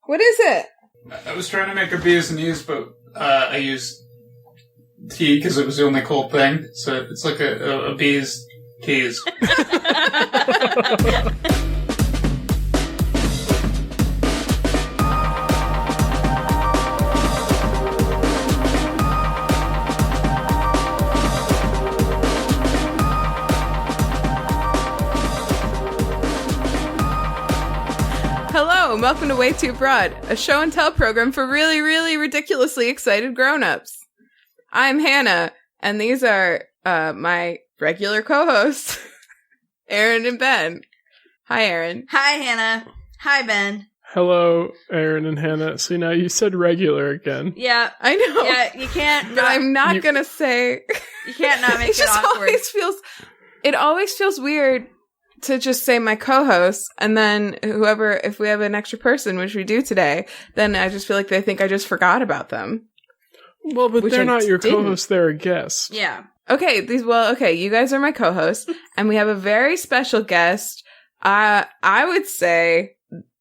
What is it? I was trying to make a beers and E's, but I used tea because it was the only cold thing. So it's like a beers teas. Hello, and welcome to WayTooBroad, a show and tell program for really, really ridiculously excited grown-ups. I'm Hannah, and these are my regular co-hosts, Erin and Ben. Hi, Erin. Hi, Hannah. Hi, Ben. Hello, Erin and Hannah. See, now you said regular again. Yeah. I know. Yeah, you can't. But I'm not gonna say. You can't not make it awkward. It always feels weird to just say my co-host, and then if we have an extra person, which we do today, then I just feel like they think I just forgot about them. Well, but they're not your co-hosts, they're a guest. Yeah. Okay, you guys are my co-hosts, and we have a very special guest. I would say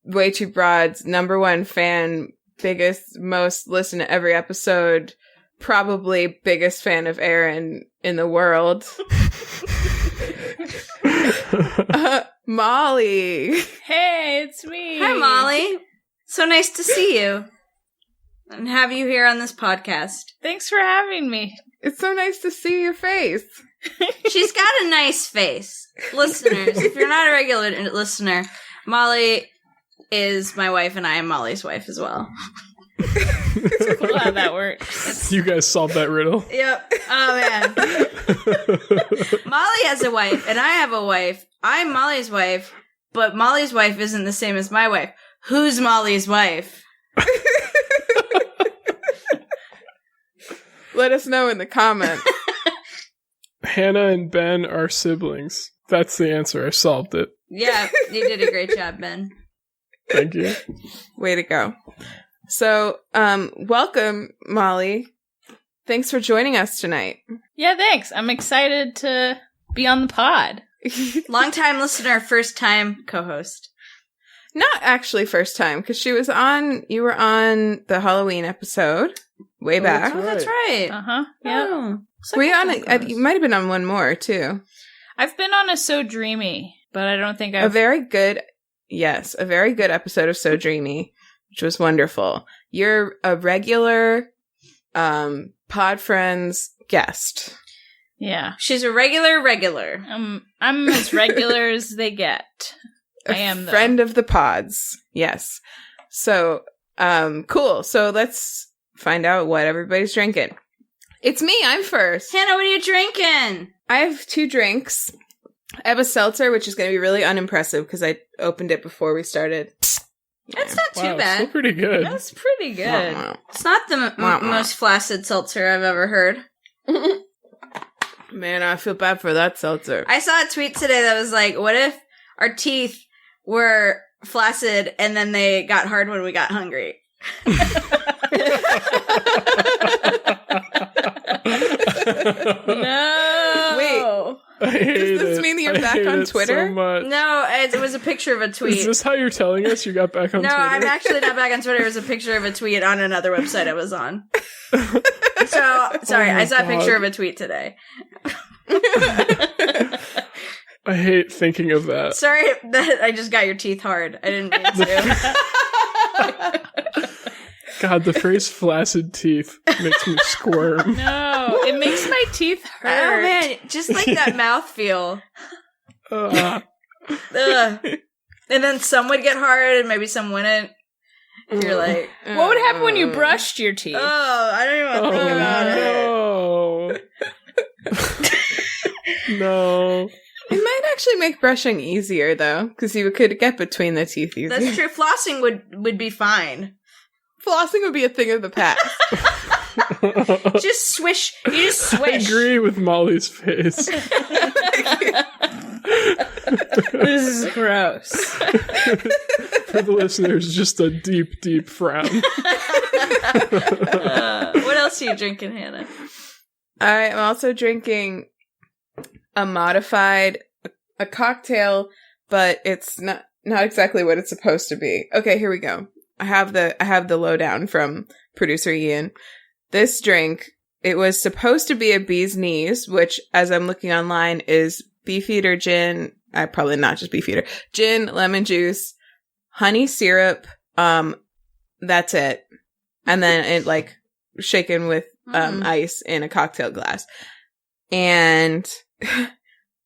WayTooBroad's number one fan, biggest, most listened to every episode, probably biggest fan of Erin in the world. Molly. Hey, it's me. Hi, Molly. So nice to see you and have you here on this podcast. Thanks for having me. It's so nice to see your face. She's got a nice face. Listeners, if you're not a regular listener, Molly is my wife and I am Molly's wife as well. It's cool how that works. You guys solved that riddle. Yep. Oh, man. Molly has a wife, and I have a wife. I'm Molly's wife, but Molly's wife isn't the same as my wife. Who's Molly's wife? Let us know in the comments. Hannah and Ben are siblings. That's the answer. I solved it. Yeah, you did a great job, Ben. Thank you. Way to go. So, welcome, Molly. Thanks for joining us tonight. Yeah, thanks. I'm excited to be on the pod. Long-time listener, first-time co-host. Not actually first time, because you were on the Halloween episode way back. Oh, that's right. Uh-huh. Yeah. Oh, Were you on you might have been on one more, too. I've been on a So Dreamy, but I don't think I've... A very good episode of So Dreamy, which was wonderful. You're a regular Pod Friends guest. Yeah. She's a regular. I'm as regular as they get. I am, though. Friend of the pods. Yes. So, cool. So let's find out what everybody's drinking. It's me. I'm first. Hannah, what are you drinking? I have 2 drinks. I have a seltzer, which is going to be really unimpressive because I opened it before we started. That's not too bad. Still pretty good. That's pretty good. It's not the most flaccid seltzer I've ever heard. Man, I feel bad for that seltzer. I saw a tweet today that was like, what if our teeth were flaccid and then they got hard when we got hungry? No. Wait. I hate Does this it. mean that you're I back hate on it Twitter? So much. No, it was a picture of a tweet. Is this how you're telling us you got back on No, Twitter? I'm actually not back on Twitter. It was a picture of a tweet on another website I was on. So, sorry, I saw a picture of a tweet today. I hate thinking of that. Sorry that I just got your teeth hard. I didn't mean to. God, the phrase flaccid teeth makes me squirm. No, it makes my teeth hurt. Oh, man, just like that mouthfeel. Ugh. And then some would get hard and maybe some wouldn't. You're like... What would happen when you brushed your teeth? Oh, I don't even want to think about it. No. It might actually make brushing easier, though, because you could get between the teeth easier. That's true. Flossing would be fine. Flossing would be a thing of the past. Just swish. You just swish. I agree with Molly's face. This is gross. For the listeners, just a deep, deep frown. What else are you drinking, Hannah? I'm also drinking a modified, a cocktail, but it's not exactly what it's supposed to be. Okay, here we go. I have the lowdown from producer Ian. This drink, it was supposed to be a bee's knees, which, as I'm looking online, is Beefeater gin. Probably not just Beefeater. Gin, lemon juice, honey syrup. That's it. And then it like shaken with ice in a cocktail glass. And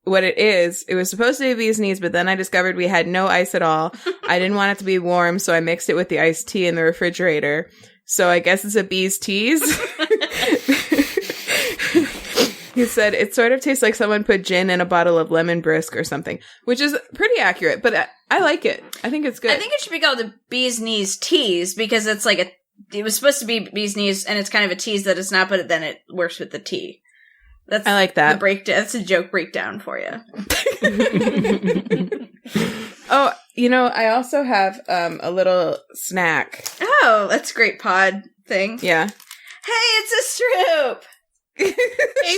what it was supposed to be bee's knees, but then I discovered we had no ice at all. I didn't want it to be warm, so I mixed it with the iced tea in the refrigerator. So I guess it's a bee's teas. He said it sort of tastes like someone put gin in a bottle of lemon brisk or something, which is pretty accurate, but I like it. I think it's good. I think it should be called the bee's knees teas because it's like it was supposed to be bee's knees and it's kind of a tease that it's not, but then it works with the tea. I like that. That's a joke breakdown for you. Oh, I also have a little snack. Oh, that's a great pod thing. Yeah. Hey, it's a Stroop!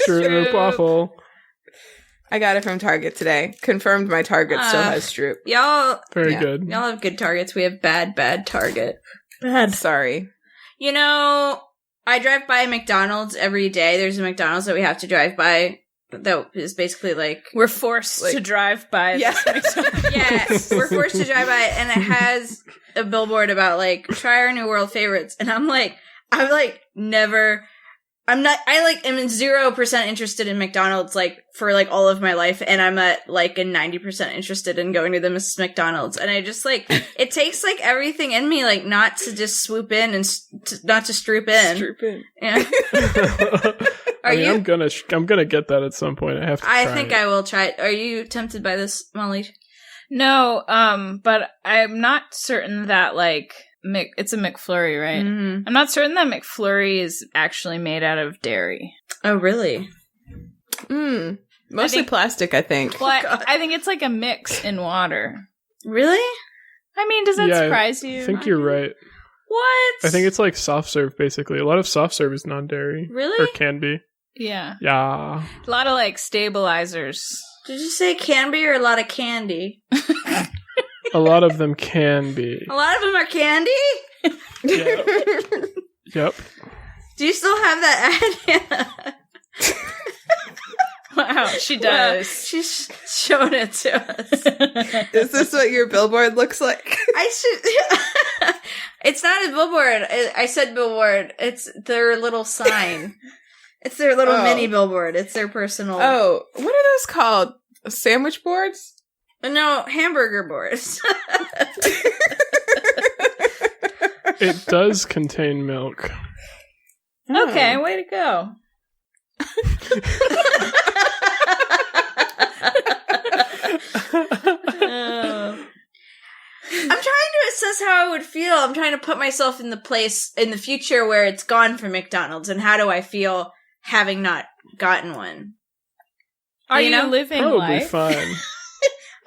Stroop waffle. I got it from Target today. Confirmed my Target still has Stroop. Y'all, Very good. Y'all have good Targets. We have bad Target. Bad. Sorry. I drive by McDonald's every day. There's a McDonald's that we have to drive by that is basically like... We're forced to drive by this McDonald's. Yeah, we're forced to drive by it, and it has a billboard about, like, try our new world favorites. And I'm never... am 0% interested in McDonald's, like, for, like, all of my life, and I'm at, like, a 90% interested in going to the Mrs. McDonald's. And I just, like, it takes, like, everything in me, like, not to just swoop in and not to stroop in. Stroop in. Yeah. I'm gonna get that at some point. I have to try it. I will try it. Are you tempted by this, Molly? No, but I'm not certain that, like, it's a McFlurry, right? Mm-hmm. I'm not certain that McFlurry is actually made out of dairy. Oh, really? Mostly plastic, I think. Well, I think it's like a mix in water. Really? I mean, does that surprise you? I think you're right. What? I think it's like soft serve, basically. A lot of soft serve is non-dairy. Really? Or can be. Yeah. Yeah. A lot of, like, stabilizers. Did you say can be or a lot of candy? A lot of them can be. A lot of them are candy? Yep. Do you still have that ad? Wow, she does. Wow, she's showing it to us. Is this what your billboard looks like? It's not a billboard. I said billboard. It's their little sign. It's their little mini billboard. It's their personal. Oh, what are those called? Sandwich boards? No, hamburger boards. It does contain milk. Okay, way to go. I'm trying to assess how I would feel. I'm trying to put myself in the place in the future where it's gone from McDonald's, and how do I feel having not gotten one? Are you living Probably life? fine.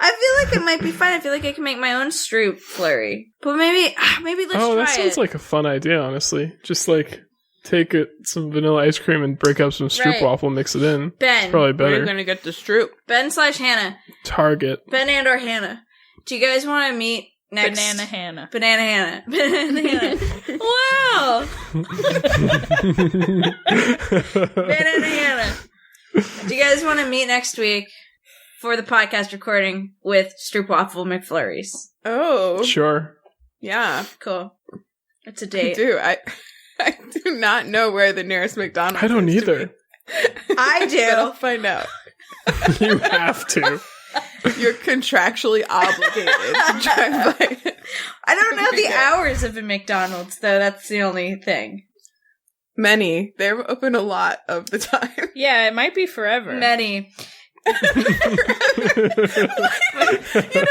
I feel like it might be fun. I feel like I can make my own Stroop flurry. But maybe let's try it. That sounds like a fun idea, honestly. Just like take some vanilla ice cream and break up some Stroop waffle, mix it in. Ben. It's probably Where are you better. going to get the Stroop? Ben/Hannah. Target. Ben and or Hannah. Do you guys want to meet next? Banana Hannah. Banana Hannah. Banana Hannah. Wow. Banana Hannah. Do you guys want to meet next week for the podcast recording with Stroop Waffle McFlurries? Oh. Sure. Yeah. Cool. It's a I date. do. I do not know where the nearest McDonald's I don't is to either. me. I do. But I'll find out. You have to. You're contractually obligated to drive by it. I don't know the Okay. hours of a McDonald's, though. That's the only thing. Many. They're open a lot of the time. Yeah, it might be forever. Many. You know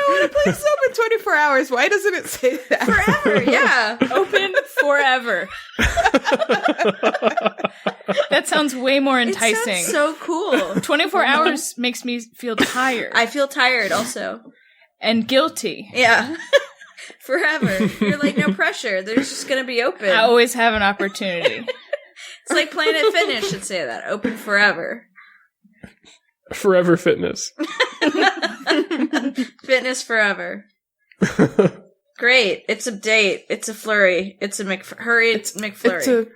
what? A place is open 24 hours. Why doesn't it say that? Forever, yeah. Open forever. That sounds way more enticing. It sounds so cool. 24 hours makes me feel tired. I feel tired also. And guilty. Yeah. Forever. You're like, no pressure. They're just going to be open. I always have an opportunity. It's like Planet Fitness should say that. Open forever. Forever Fitness. Fitness forever. Great. It's a date. It's a flurry. It's a McFlurry. It's a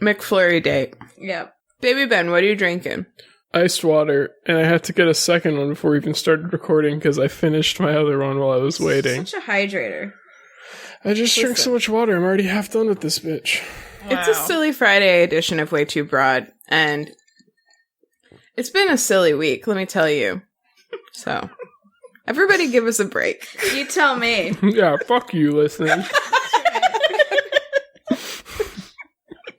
McFlurry date. Yep. Baby Ben, what are you drinking? Iced water, and I had to get a second one before we even started recording because I finished my other one while I was waiting. Such a hydrator. I just drank so much water. I'm already half done with this bitch. It's a silly Friday edition of Way Too Broad, and it's been a silly week, let me tell you. So, everybody give us a break. You tell me. Yeah, fuck you, listening.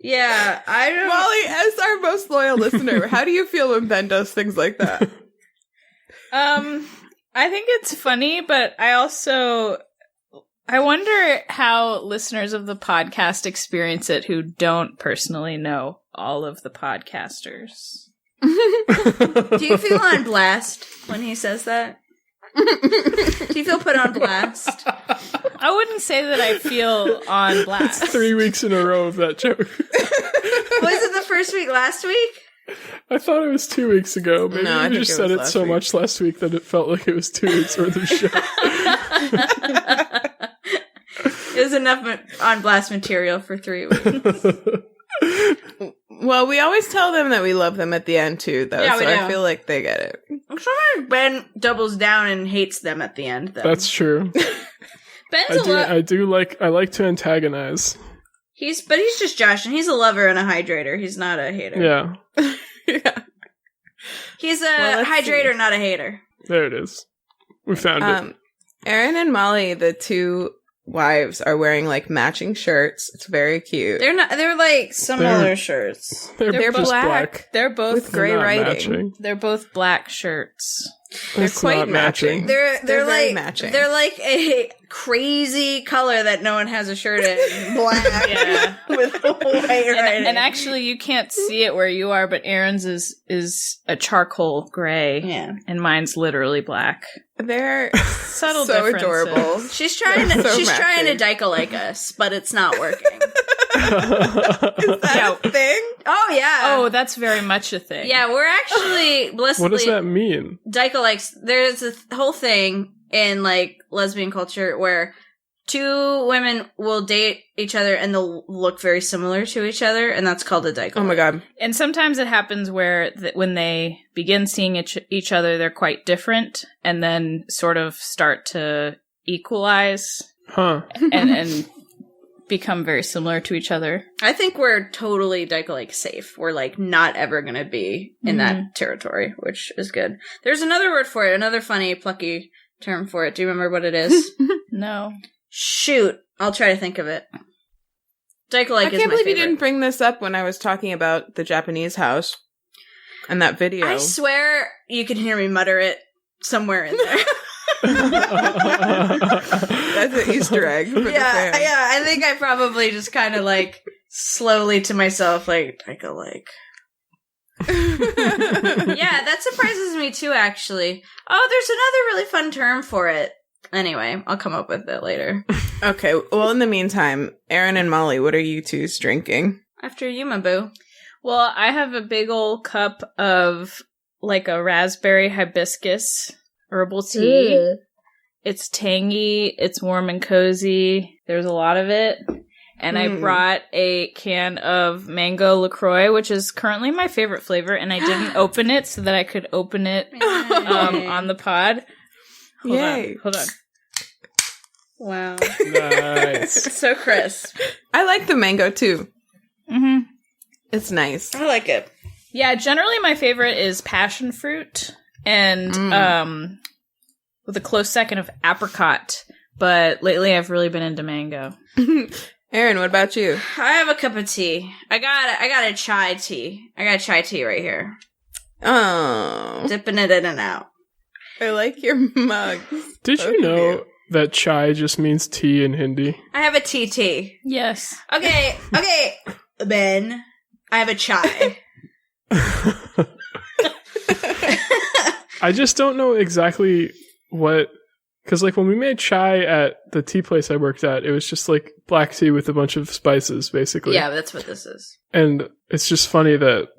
Yeah, I don't... Molly, as our most loyal listener, how do you feel when Ben does things like that? I think it's funny, but I wonder how listeners of the podcast experience it who don't personally know all of the podcasters. Do you feel on blast when he says that? Do you feel put on blast? I wouldn't say that I feel on blast. It's 3 weeks in a row of that joke. Was it the first week last week? I thought it was 2 weeks ago. Maybe No, I we think just it was said it last so week. much last week that it felt like it was 2 weeks worth of show. It was enough on blast material for 3 weeks. Well, we always tell them that we love them at the end, too, though, Yeah, we so I do. feel like they get it. Sometimes Ben doubles down and hates them at the end, though. That's true. Ben's I like to antagonize. He's just Josh, and he's a lover and a hydrator. He's not a hater. Yeah, Yeah. He's a Well, let's hydrator, see. not a hater. there it is. We found it. Erin and Molly, the two wives, are wearing, like, matching shirts. It's very cute. They're like similar They're- shirts. They're both just black. They're both With gray They're not writing. matching. They're both black shirts. They're It's quite not matching. They're They're very like matching. They're like a crazy color that no one has a shirt in. Black. Yeah. With white writing. And actually, you can't see it where you are, but Aaron's is a charcoal gray, yeah. and mine's literally black. They're Subtle so differences. adorable. She's trying to So trying to matching. dyke like us, but it's not working. Yeah. Thing? Oh yeah. Oh, that's very much a thing. Yeah, we're actually blessedly What does that mean? dyke-alikes. There's a whole thing in like lesbian culture where two women will date each other and they'll look very similar to each other, and that's called a dyke. Oh my god. And sometimes it happens where when they begin seeing each other, they're quite different, and then sort of start to equalize Huh. and become very similar to each other. I think we're totally dyke-alike safe. We're like not ever going to be in that territory, which is good. There's another word for it, another funny, plucky term for it. Do you remember what it is? No. Shoot, I'll try to think of it. Dyke-alike I is can't my believe you favorite. didn't bring this up when I was talking about the Japanese house and that video. I swear you can hear me mutter it somewhere in there. That's an Easter egg for the fans. Yeah, I think I probably just kind of like slowly to myself, like, dyke-alike. Yeah, that surprises me too, actually. Oh, there's another really fun term for it. Anyway, I'll come up with it later. Okay, well, in the meantime, Erin and Molly, what are you two's drinking? After you, my boo. Well, I have a big old cup of like a raspberry hibiscus herbal tea. It's tangy, it's warm and cozy. There's a lot of it. And I brought a can of mango LaCroix, which is currently my favorite flavor, and I didn't open it so that I could open it on the pod. Yay. Hold on. Wow. Nice. It's so crisp. I like the mango too. Mm-hmm. It's nice. I like it. Yeah, generally my favorite is passion fruit and with a close second of apricot, but lately I've really been into mango. Erin, what about you? I have a cup of tea. I got a chai tea. I got chai tea right here. Oh, Dipping it in and out. I like your mug. Did Both you of know you. that chai just means tea in Hindi? I have a tea. Yes. Okay, Ben. I have a chai. I just don't know exactly what... Because, like, when we made chai at the tea place I worked at, it was just, like, black tea with a bunch of spices, basically. Yeah, that's what this is. And it's just funny that...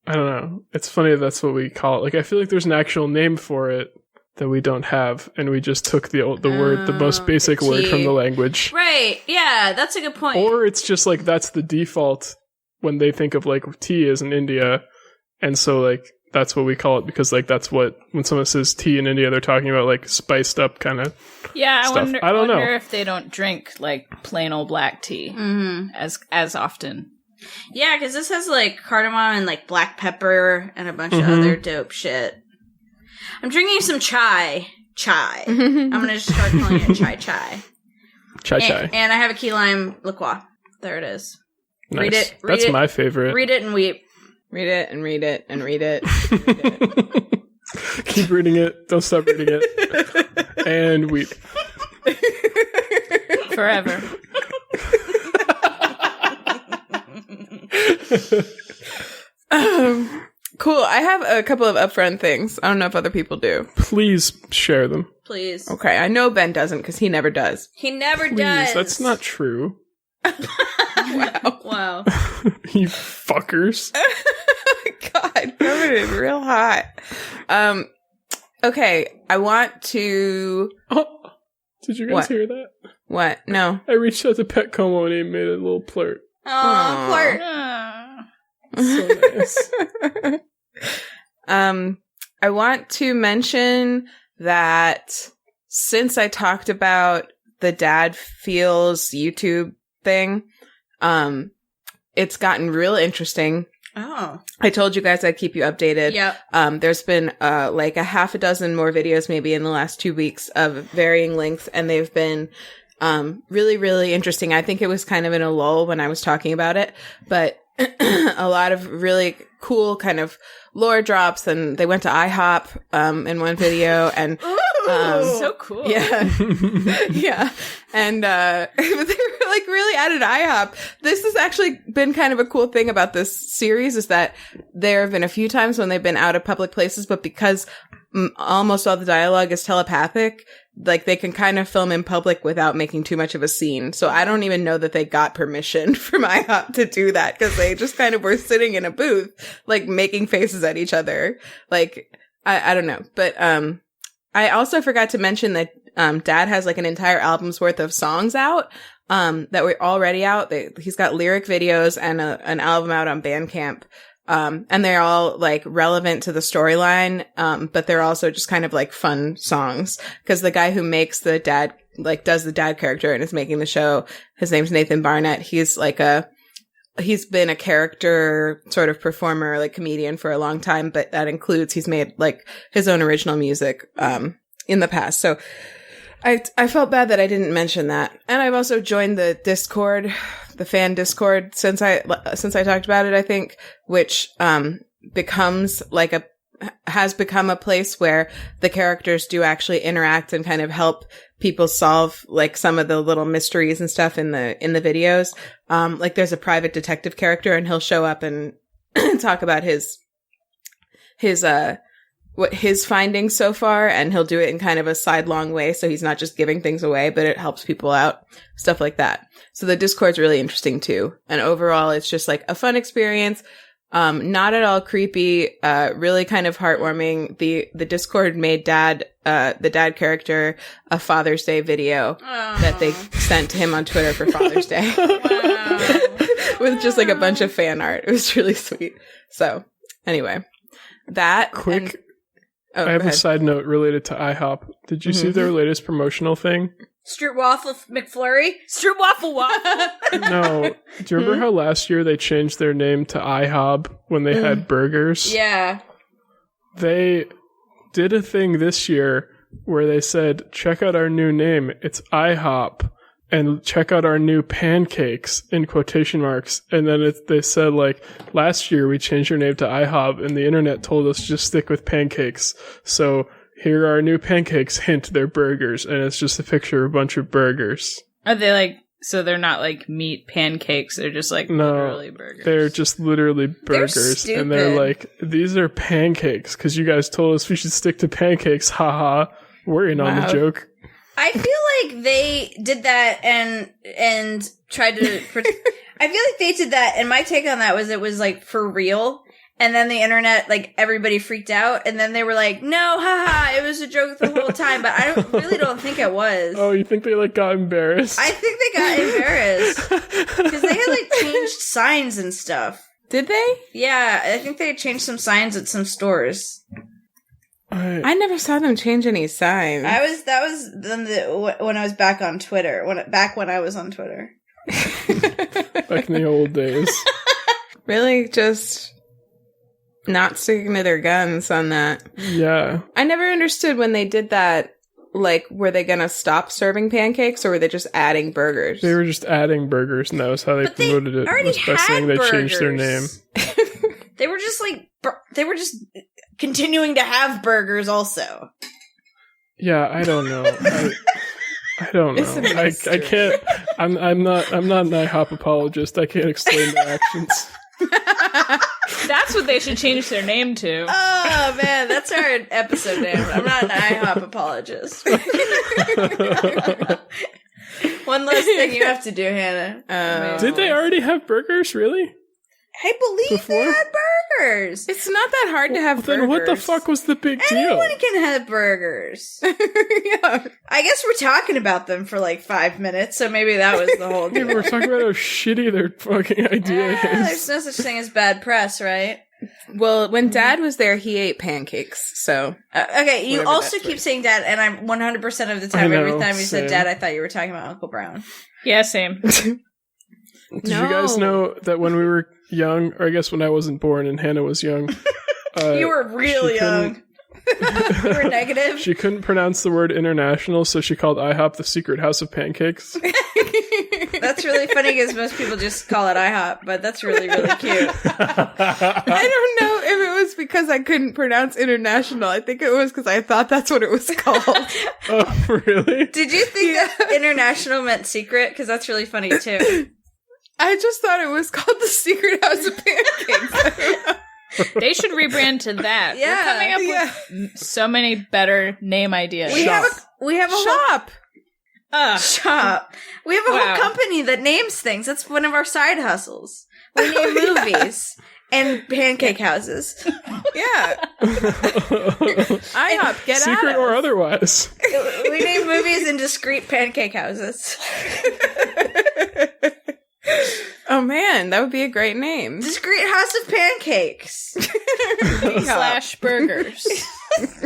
I don't know. It's funny that's what we call it. Like, I feel like there's an actual name for it, that we don't have, and we just took the word, the most basic the word T. from the language. Right. Yeah, that's a good point. Or it's just like that's the default when they think of like tea as in India, and so like that's what we call it because like that's what when someone says tea in India, they're talking about like spiced up kind of. Yeah, stuff. I don't wonder know if they don't drink like plain old black tea as often. Yeah, because this has like cardamom and like black pepper and a bunch of other dope shit. I'm drinking some chai. I'm gonna just start calling it chai. Chai. And I have a key lime liqueur. There it is. Nice. Read it. That's my favorite. Read it and weep. Read it and read it and read it. Keep reading it. Don't stop reading it. And weep. Forever. Cool. I have a couple of upfront things. I don't know if other people do. Please share them. Please. Okay, I know Ben doesn't because he never does. He never Please. does. That's not true. Wow. You fuckers. God, covered it real hot. Okay, I want to. Oh, did you guys What? hear that? What? No. I reached out to Pet Como and he made a little flirt. Oh, Clark. So nice. I want to mention that since I talked about the Dad Feels YouTube thing, it's gotten real interesting. Oh. I told you guys I'd keep you updated. Yep. There's been like a half a dozen more videos maybe in the last 2 weeks of varying lengths, and they've been really, really interesting. I think it was kind of in a lull when I was talking about it, but a lot of really cool kind of lore drops, and they went to IHOP in one video, and So cool. yeah, yeah, and but they were like really out at IHOP. This has actually been kind of a cool thing about this series is that there have been a few times when they've been out of public places, but because almost all the dialogue is telepathic, like they can kind of film in public without making too much of a scene. So I don't even know that they got permission from IHOP to do that because they just kind of were sitting in a booth, like making faces at each other. Like, I don't know. But, I also forgot to mention that, Dad has like an entire album's worth of songs out, that were already out. He's got lyric videos and an album out on Bandcamp. And they're all like relevant to the storyline. But they're also just kind of like fun songs. Cause the guy who makes the dad, like does the dad character and is making the show, his name's Nathan Barnett. He's like he's been a character sort of performer, like comedian for a long time, but that includes, he's made like his own original music, in the past. So I felt bad that I didn't mention that. And I've also joined the Discord, the fan Discord since I talked about it, I think, which, has become a place where the characters do actually interact and kind of help people solve like some of the little mysteries and stuff in the videos. Like there's a private detective character and he'll show up and talk about his findings so far, and he'll do it in kind of a sidelong way. So he's not just giving things away, but it helps people out, stuff like that. So the Discord's really interesting too. And overall, it's just like a fun experience. Not at all creepy, really kind of heartwarming. The Discord made the dad character a Father's Day video that they sent to him on Twitter for Father's Day. With just like a bunch of fan art. It was really sweet. So anyway, that quick. I have a side note related to IHOP. Did you see their latest promotional thing? Stroopwafel McFlurry? Stroopwafel waffle. No. Do you remember how last year they changed their name to IHOB when they had burgers? Yeah. They did a thing this year where they said, check out our new name. It's IHOP. And check out our new pancakes, in quotation marks. And then they said, like, last year we changed our name to IHOB and the internet told us to just stick with pancakes. So here are our new pancakes, hint, they're burgers. And it's just a picture of a bunch of burgers. Are they like, so they're not like meat pancakes, they're just like literally burgers? They're just literally burgers. They're and they're like, these are pancakes because you guys told us we should stick to pancakes. Haha. We're in on the joke. I feel like they did that and tried to... I feel like they did that, and my take on that was it was, like, for real, And then the internet, like, everybody freaked out. And then they were like, no, haha, it was a joke the whole time. But I really don't think it was. Oh, you think they, like, got embarrassed? I think they got embarrassed. Because they had, like, changed signs and stuff. Did they? Yeah, I think they changed some signs at some stores. I never saw them change any signs. That was when I was back on Twitter. When I was on Twitter. Back in the old days. Really? Just not sticking to their guns on that. Yeah. I never understood when they did that. Like, were they gonna stop serving pancakes, or were they just adding burgers? They were just adding burgers, and that was how they promoted it. Already Was by saying they changed their name. They were just continuing to have burgers also. Yeah, I don't know. I don't know. I can't. I'm not an IHOP apologist. I can't explain their actions. That's what they should change their name to. Oh man, that's our episode name. I'm not an IHOP apologist. One less thing you have to do, Hannah. Did they already have burgers? Really? I believe Before? they had burgers. It's not that hard to have burgers. Then what the fuck was the big deal? Anyone can have burgers. Yeah. I guess we're talking about them for like 5 minutes, so maybe that was the whole Yeah, deal. we're talking about how shitty their fucking idea There's is. no such thing as bad press, right? Well, when Dad was there, he ate pancakes, so... Okay, you Whatever also that's keep right. saying Dad, and I'm 100% of the time, I know, every time you said same. Dad, I thought you were talking about Uncle Brown. Yeah, same. Did you guys know that when we were young, or I guess when I wasn't born and Hannah was young, You were real she young. You were negative. she couldn't pronounce the word international, so she called IHOP the secret house of pancakes. That's really funny because most people just call it IHOP, but that's really, really cute. I don't know if it was because I couldn't pronounce international. I think it was because I thought that's what it was called. Oh, really? Did you think that international meant secret? Because that's really funny too. I just thought it was called the Secret House of Pancakes. They should rebrand to that. Yeah, We're coming up with so many better name ideas. We have a Shop. whole shop. We have a Wow. whole company that names things. That's one of our side hustles. We name movies and pancake houses. Yeah. IHOP, get Secret at or us. otherwise. We name movies and discrete pancake houses. Oh man, that would be a great name. Discrete house of pancakes. / burgers.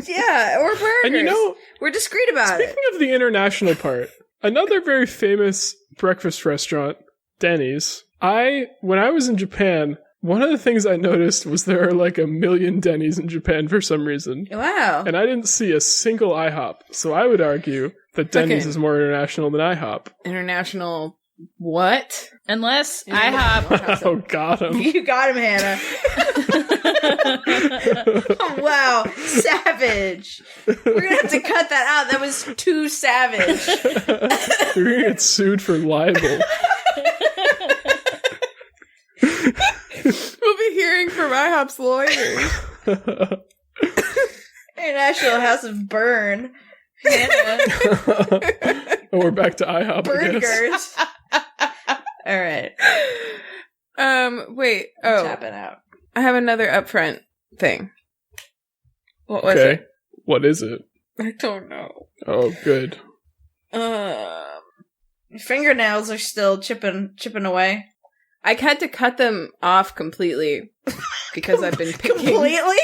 Yeah, or burgers. And you know, we're discreet about it. speaking of the international part, another very famous breakfast restaurant, Denny's. When I was in Japan, one of the things I noticed was there are like 1 million Denny's in Japan for some reason. Wow. And I didn't see a single IHOP. So I would argue that Denny's is more international than IHOP. International what? Unless IHOP. Oh, got him. You got him, Hannah. Wow, savage. We're gonna have to cut that out. That was too savage. You're gonna get sued for libel. We'll be hearing from IHOP's lawyers. International House of Burn. Hannah. And we're back to IHOP, I guess. Burgers. All right. Wait. Oh, Tap it out. I have another upfront thing. What was Okay. it? What is it? I don't know. Oh, good. Your fingernails are still chipping away. I had to cut them off completely because I've been picking. Completely?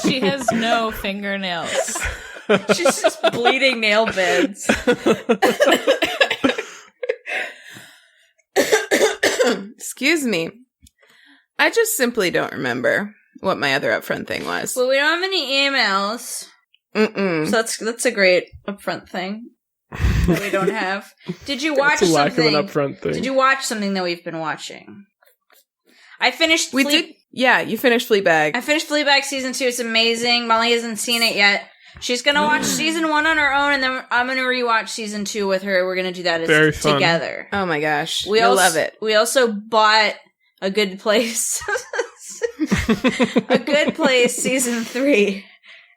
She has no fingernails. She's just bleeding nail beds. Excuse me. I just simply don't remember what my other upfront thing was. Well, we don't have any emails, Mm-mm. so that's a great upfront thing that we don't have. Did you watch It's a lack something? of an upfront thing. Did you watch something that we've been watching? I finished. We did. Yeah, you finished Fleabag. I finished Fleabag season 2. It's amazing. Molly hasn't seen it yet. She's gonna watch season 1 on her own, and then I'm gonna rewatch season 2 with her. We're gonna do that Very fun. together. Oh my gosh, We you'll also, love it. We also bought A Good Place, A Good Place season 3,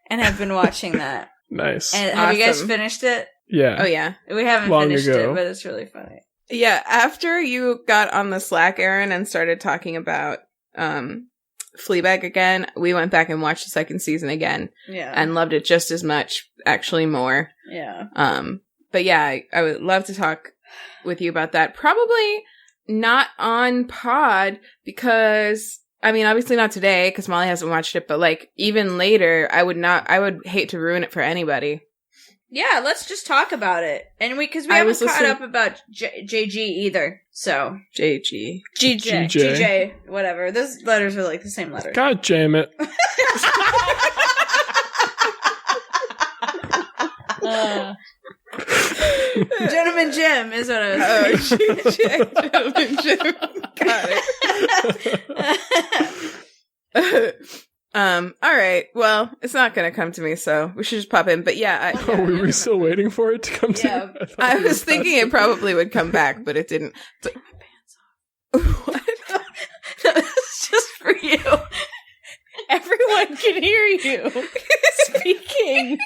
and have been watching that. Nice. And have you guys Awesome. finished it? Yeah. Oh yeah, We haven't Long finished ago. it, but it's really funny. yeah. After you got on the Slack, Erin, and started talking about Fleabag again, we went back and watched the second season again Yeah. and loved it just as much, actually more. Yeah. But yeah, I would love to talk with you about that. Probably not on pod because, I mean, obviously not today because Molly hasn't watched it, but like even later, I would hate to ruin it for anybody. Yeah, let's just talk about it. And because we I haven't was caught listening- up about JG either. So. JG. GJ. Whatever. Those letters are like the same letters. God damn it. Gentleman Jim is what I was Oh, Gentleman Jim. Got it. All right. Well, it's not going to come to me, so we should just pop in. But yeah, Oh, were we still waiting for it to come to Yeah. you? I was thinking it probably would come back, but it didn't. What? It's just for you. Everyone can hear you speaking.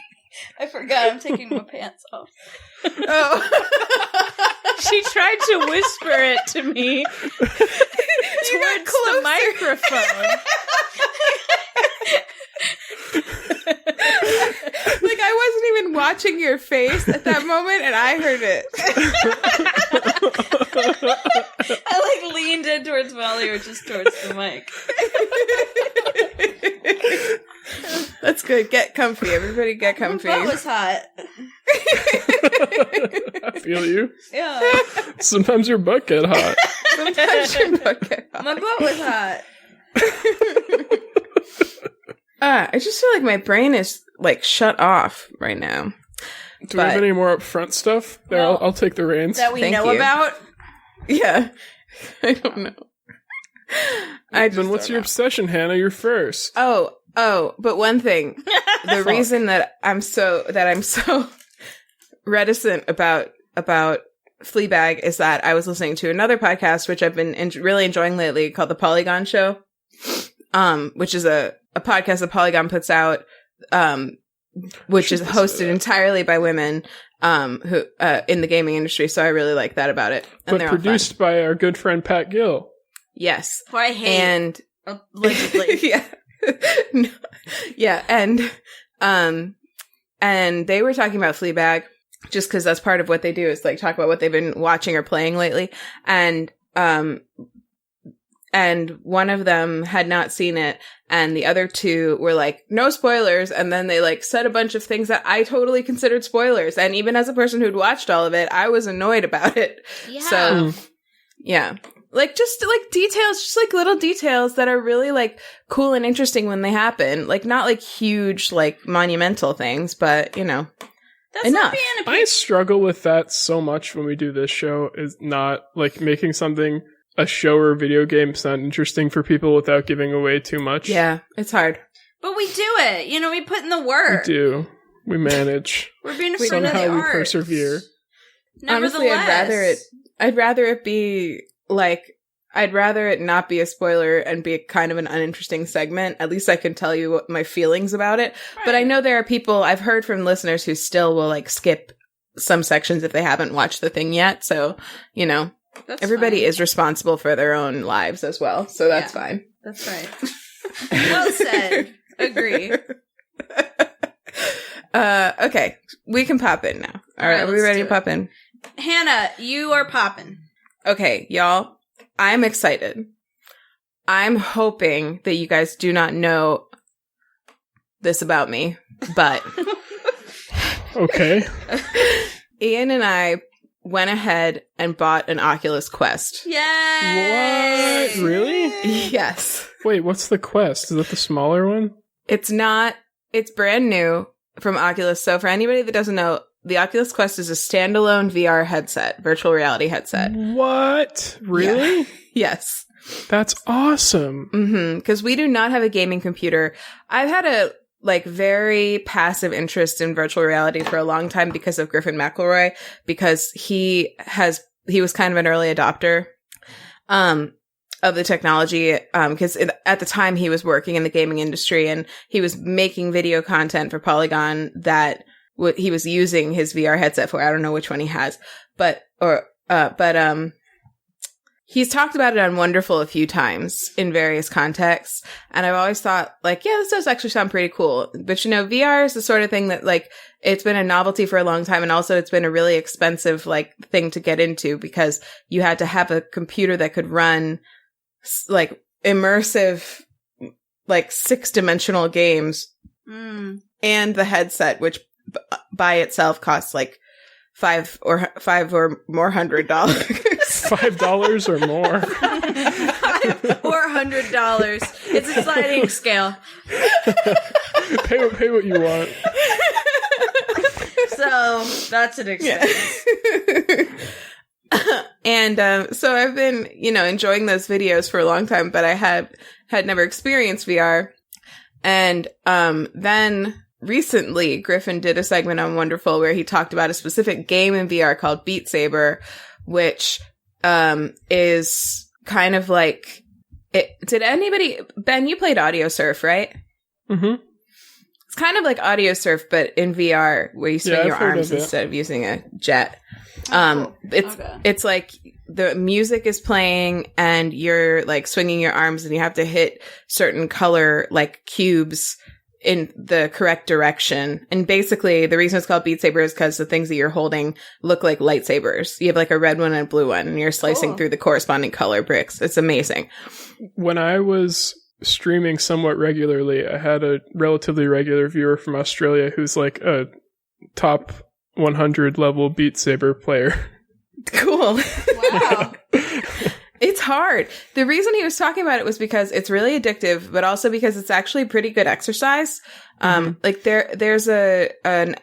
I forgot I'm taking my pants off. Oh. She tried to whisper it to me towards the microphone. Like I wasn't even watching your face at that moment, and I heard it. I like leaned in towards Molly or just towards the mic. That's good. Get comfy. Everybody get comfy. My butt was hot. I feel you. Yeah. Sometimes your butt get hot. Sometimes your butt get hot. My butt was hot. I just feel like my brain is like shut off right now. Do we have any more upfront stuff? There, Well, I'll take the reins. That we Thank know you. about? Yeah. I don't know. Then what's your obsession, Hannah? You're first. Oh, but one thing. The reason that I'm so reticent about Fleabag is that I was listening to another podcast, which I've been really enjoying lately, called The Polygon Show, which is a podcast that Polygon puts out, which is hosted entirely by women who in the gaming industry. So I really like that about it. And But they're all fun. produced by our good friend Pat Gill. Yes. Who I hate. And Allegedly. yeah. No. Yeah, and they were talking about Fleabag just because that's part of what they do is like talk about what they've been watching or playing lately, and one of them had not seen it, and the other two were like, no spoilers, and then they like said a bunch of things that I totally considered spoilers, and even as a person who'd watched all of it, I was annoyed about it. Yeah. So yeah. Like, just, like, details, just, like, little details that are really, like, cool and interesting when they happen. Like, not, like, huge, like, monumental things, but, you know, That's enough. not being a I struggle with that so much when we do this show, is not, like, making something, a show or video game, sound interesting for people without giving away too much. Yeah, it's hard. But we do it. You know, we put in the work. We do. We manage. We're being a friend of the Somehow we arts. persevere. Honestly, Nevertheless. I'd rather it be, like, I'd rather it not be a spoiler and be kind of an uninteresting segment. At least I can tell you what my feelings about it. Right. But I know there are people, I've heard from listeners who still will, like, skip some sections if they haven't watched the thing yet. So, you know, That's everybody fine. is responsible for their own lives as well. So that's fine. That's right. Well said. Agree. Okay. We can pop in now. All right. Are we let's ready do to pop in? Hannah, you are popping. Okay, y'all. I'm excited. I'm hoping that you guys do not know this about me, but Okay. Ian and I went ahead and bought an Oculus Quest. Yay! What? Really? Yes. Wait, what's the Quest? Is that the smaller one? It's brand new from Oculus. So for anybody that doesn't know, the Oculus Quest is a standalone VR headset, virtual reality headset. What? Really? Yes. That's awesome. Mm-hmm. Because we do not have a gaming computer. I've had a very passive interest in virtual reality for a long time because of Griffin McElroy, because he was kind of an early adopter of the technology, because at the time he was working in the gaming industry and he was making video content for Polygon that he was using his VR headset for. I don't know which one he has, but he's talked about it on Wonderful a few times in various contexts. And I've always thought, like, yeah, this does actually sound pretty cool. But, you know, VR is the sort of thing that, like, it's been a novelty for a long time. And also it's been a really expensive, like, thing to get into because you had to have a computer that could run, like, immersive, like, 6-dimensional games. And the headset, which by itself costs, like, $5 or more $100. $5 or more. $5 or $100. It's a sliding scale. Pay what you want. So that's an expense. Yeah. And so I've been, you know, enjoying those videos for a long time, but I had never experienced VR. And then recently, Griffin did a segment on Wonderful where he talked about a specific game in VR called BeatSaber, which is kind of like it. Did anybody, Ben, you played Audio Surf, right? Mm-hmm. It's kind of like Audio Surf, but in VR, where you swing your arms instead of using a jet. Cool. It's like the music is playing and you're like swinging your arms and you have to hit certain color like cubes in the correct direction. And basically the reason it's called Beat Saber is because the things that you're holding look like lightsabers. You have like a red one and a blue one and you're slicing through the corresponding color bricks. It's amazing. When I was streaming somewhat regularly, I had a relatively regular viewer from Australia who's like a top 100 level BeatSaber player. Cool. Wow. It's hard. The reason he was talking about it was because it's really addictive, but also because it's actually pretty good exercise. Like there's an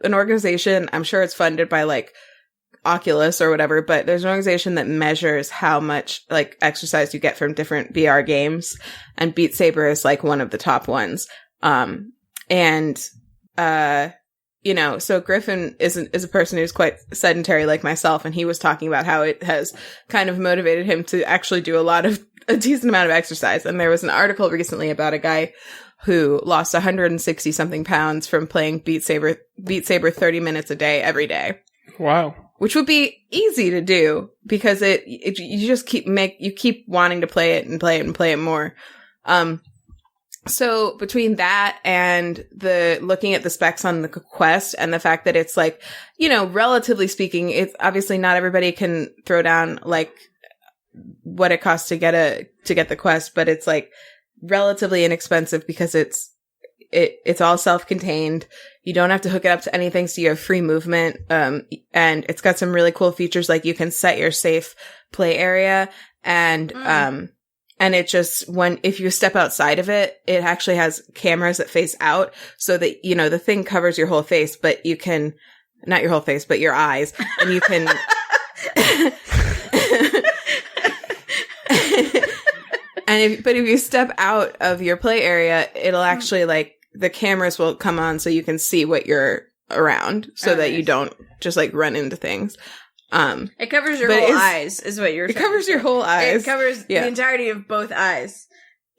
organization, I'm sure it's funded by like Oculus or whatever, but there's an organization that measures how much like exercise you get from different VR games, and Beat Saber is like one of the top ones. You know, so Griffin is a person who's quite sedentary like myself, and he was talking about how it has kind of motivated him to actually do a decent amount of exercise. And there was an article recently about a guy who lost 160 something pounds from playing Beat Saber 30 minutes a day every day. Wow. Which would be easy to do because you just keep wanting to play it and play it and play it more. So between that and the looking at the specs on the Quest and the fact that it's like, you know, relatively speaking, it's obviously not everybody can throw down like what it costs to get the Quest, but it's like relatively inexpensive because it's all self-contained. You don't have to hook it up to anything, so you have free movement. And it's got some really cool features like you can set your safe play area and it just, if you step outside of it, it actually has cameras that face out so that, you know, the thing covers your whole face, but you can, not your whole face, but your eyes, and you can, but if you step out of your play area, it'll actually like, the cameras will come on so you can see what you're around so that you don't just like run into things. It covers your whole eyes, is what you're saying. It covers your whole eyes. It covers the entirety of both eyes.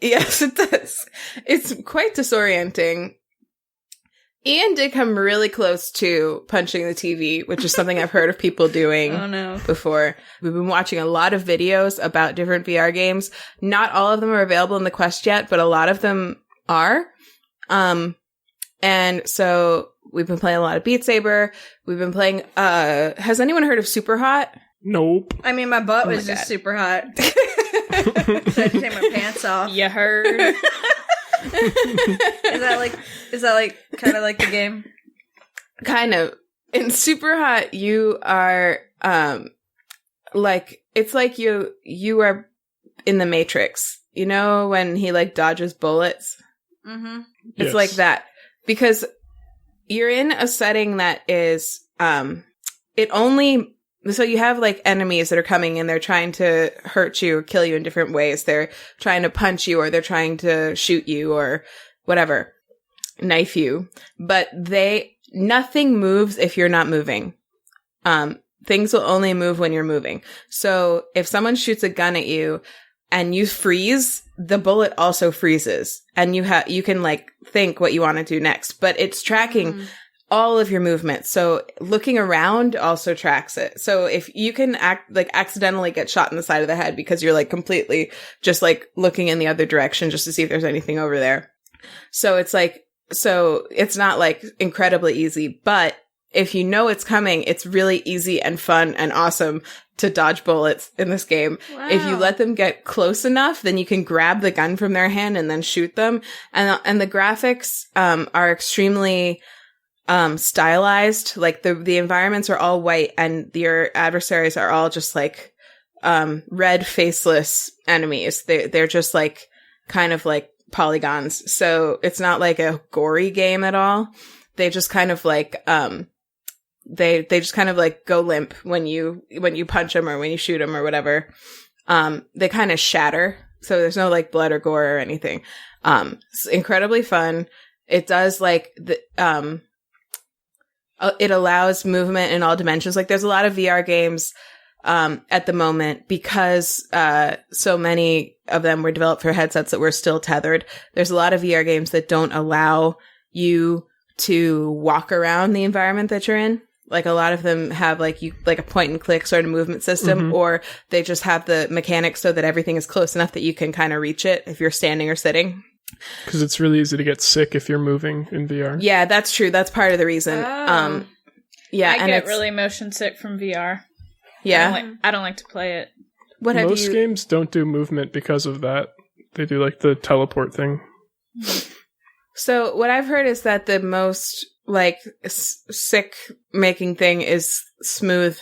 Yes, it does. It's quite disorienting. Ian did come really close to punching the TV, which is something I've heard of people doing before. We've been watching a lot of videos about different VR games. Not all of them are available in the Quest yet, but a lot of them are. And so we've been playing a lot of Beat Saber. We've been playing, has anyone heard of Super Hot? Nope. I mean, my butt was just super hot. So I had to take my pants off. You heard? Is that like kind of like the game? Kind of. In Super Hot, you are, like, it's like you are in the Matrix. You know when he like dodges bullets? Mm-hmm. It's like that. Because you're in a setting that is, so you have like enemies that are coming and they're trying to hurt you or kill you in different ways. They're trying to punch you or they're trying to shoot you or whatever, knife you. But nothing moves if you're not moving. Things will only move when you're moving. So if someone shoots a gun at you and you freeze, the bullet also freezes, and you can like think what you want to do next, but it's tracking all of your movement. So looking around also tracks it. So if you can accidentally get shot in the side of the head because you're like completely just like looking in the other direction just to see if there's anything over there. So it's not like incredibly easy, but if you know it's coming, it's really easy and fun and awesome to dodge bullets in this game. Wow. If you let them get close enough, then you can grab the gun from their hand and then shoot them. And the graphics are extremely stylized. Like the environments are all white and your adversaries are all just like red faceless enemies. They're just like kind of like polygons. So it's not like a gory game at all. They just kind of like they just kind of like go limp when you punch them or when you shoot them or whatever. They kind of shatter. So there's no like blood or gore or anything. It's incredibly fun. It does like it allows movement in all dimensions. Like there's a lot of VR games at the moment because so many of them were developed for headsets that were still tethered. There's a lot of VR games that don't allow you to walk around the environment that you're in. Like a lot of them have like a point and click sort of movement system, or they just have the mechanics so that everything is close enough that you can kind of reach it if you're standing or sitting. Because it's really easy to get sick if you're moving in VR. Yeah, that's true. That's part of the reason. Yeah, I get really motion sick from VR. Yeah, I don't like to play it. Most games don't do movement because of that. They do like the teleport thing. So what I've heard is that the most like sick making thing is smooth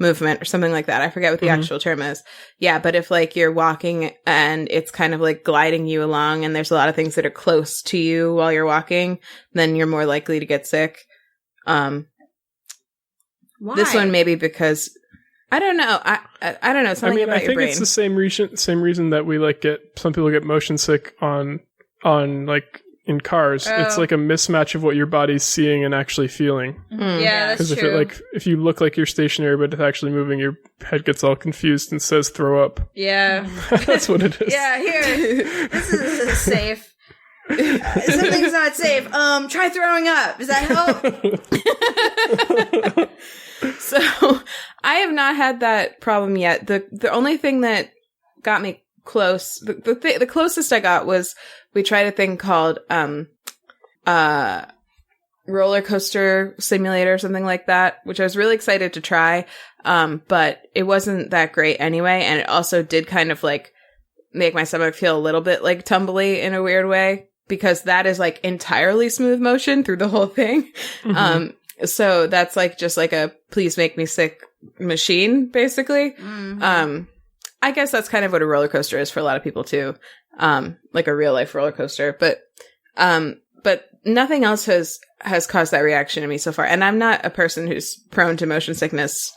movement or something like that. I forget what the actual term is. Yeah, but if like you're walking and it's kind of like gliding you along and there's a lot of things that are close to you while you're walking, then you're more likely to get sick. Why? This one maybe because I don't know. I don't know. Something about your brain. I think it's the same reason that we like some people get motion sick on like in cars. It's like a mismatch of what your body's seeing and actually feeling. Yeah, that's true. Because if you look like you're stationary but it's actually moving, your head gets all confused and says throw up. Yeah. That's what it is. Yeah, here. This is safe. Something's not safe. Try throwing up. Does that help? So I have not had that problem yet. The only thing that got me close, the closest I got was we tried a thing called roller coaster simulator or something like that, which I was really excited to try. But it wasn't that great anyway, and it also did kind of like make my stomach feel a little bit like tumbly in a weird way because that is like entirely smooth motion through the whole thing. So that's like just like a please make me sick machine, basically. I guess that's kind of what a roller coaster is for a lot of people too. Like a real life roller coaster. But nothing else has caused that reaction to me so far. And I'm not a person who's prone to motion sickness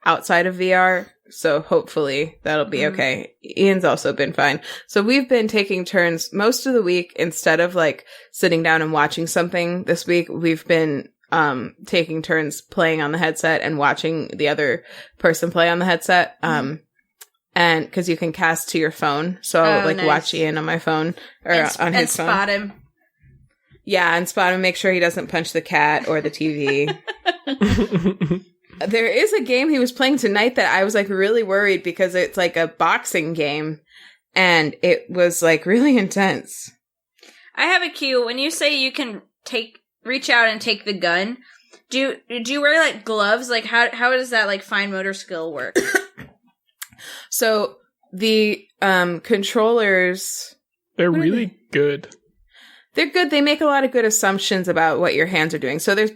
outside of VR. So hopefully that'll be okay. Ian's also been fine. So we've been taking turns most of the week. Instead of like sitting down and watching something this week, we've been taking turns playing on the headset and watching the other person play on the headset. And because you can cast to your phone. So I'll like watch Ian on my phone or on his phone. And spot him. Yeah, and spot him, make sure he doesn't punch the cat or the TV. There is a game he was playing tonight that I was like really worried because it's like a boxing game and it was like really intense. I have a cue. When you say you can reach out and take the gun, do you wear like gloves? Like how does that like fine motor skill work? So the controllers, they're really good. They're good. They make a lot of good assumptions about what your hands are doing. So there's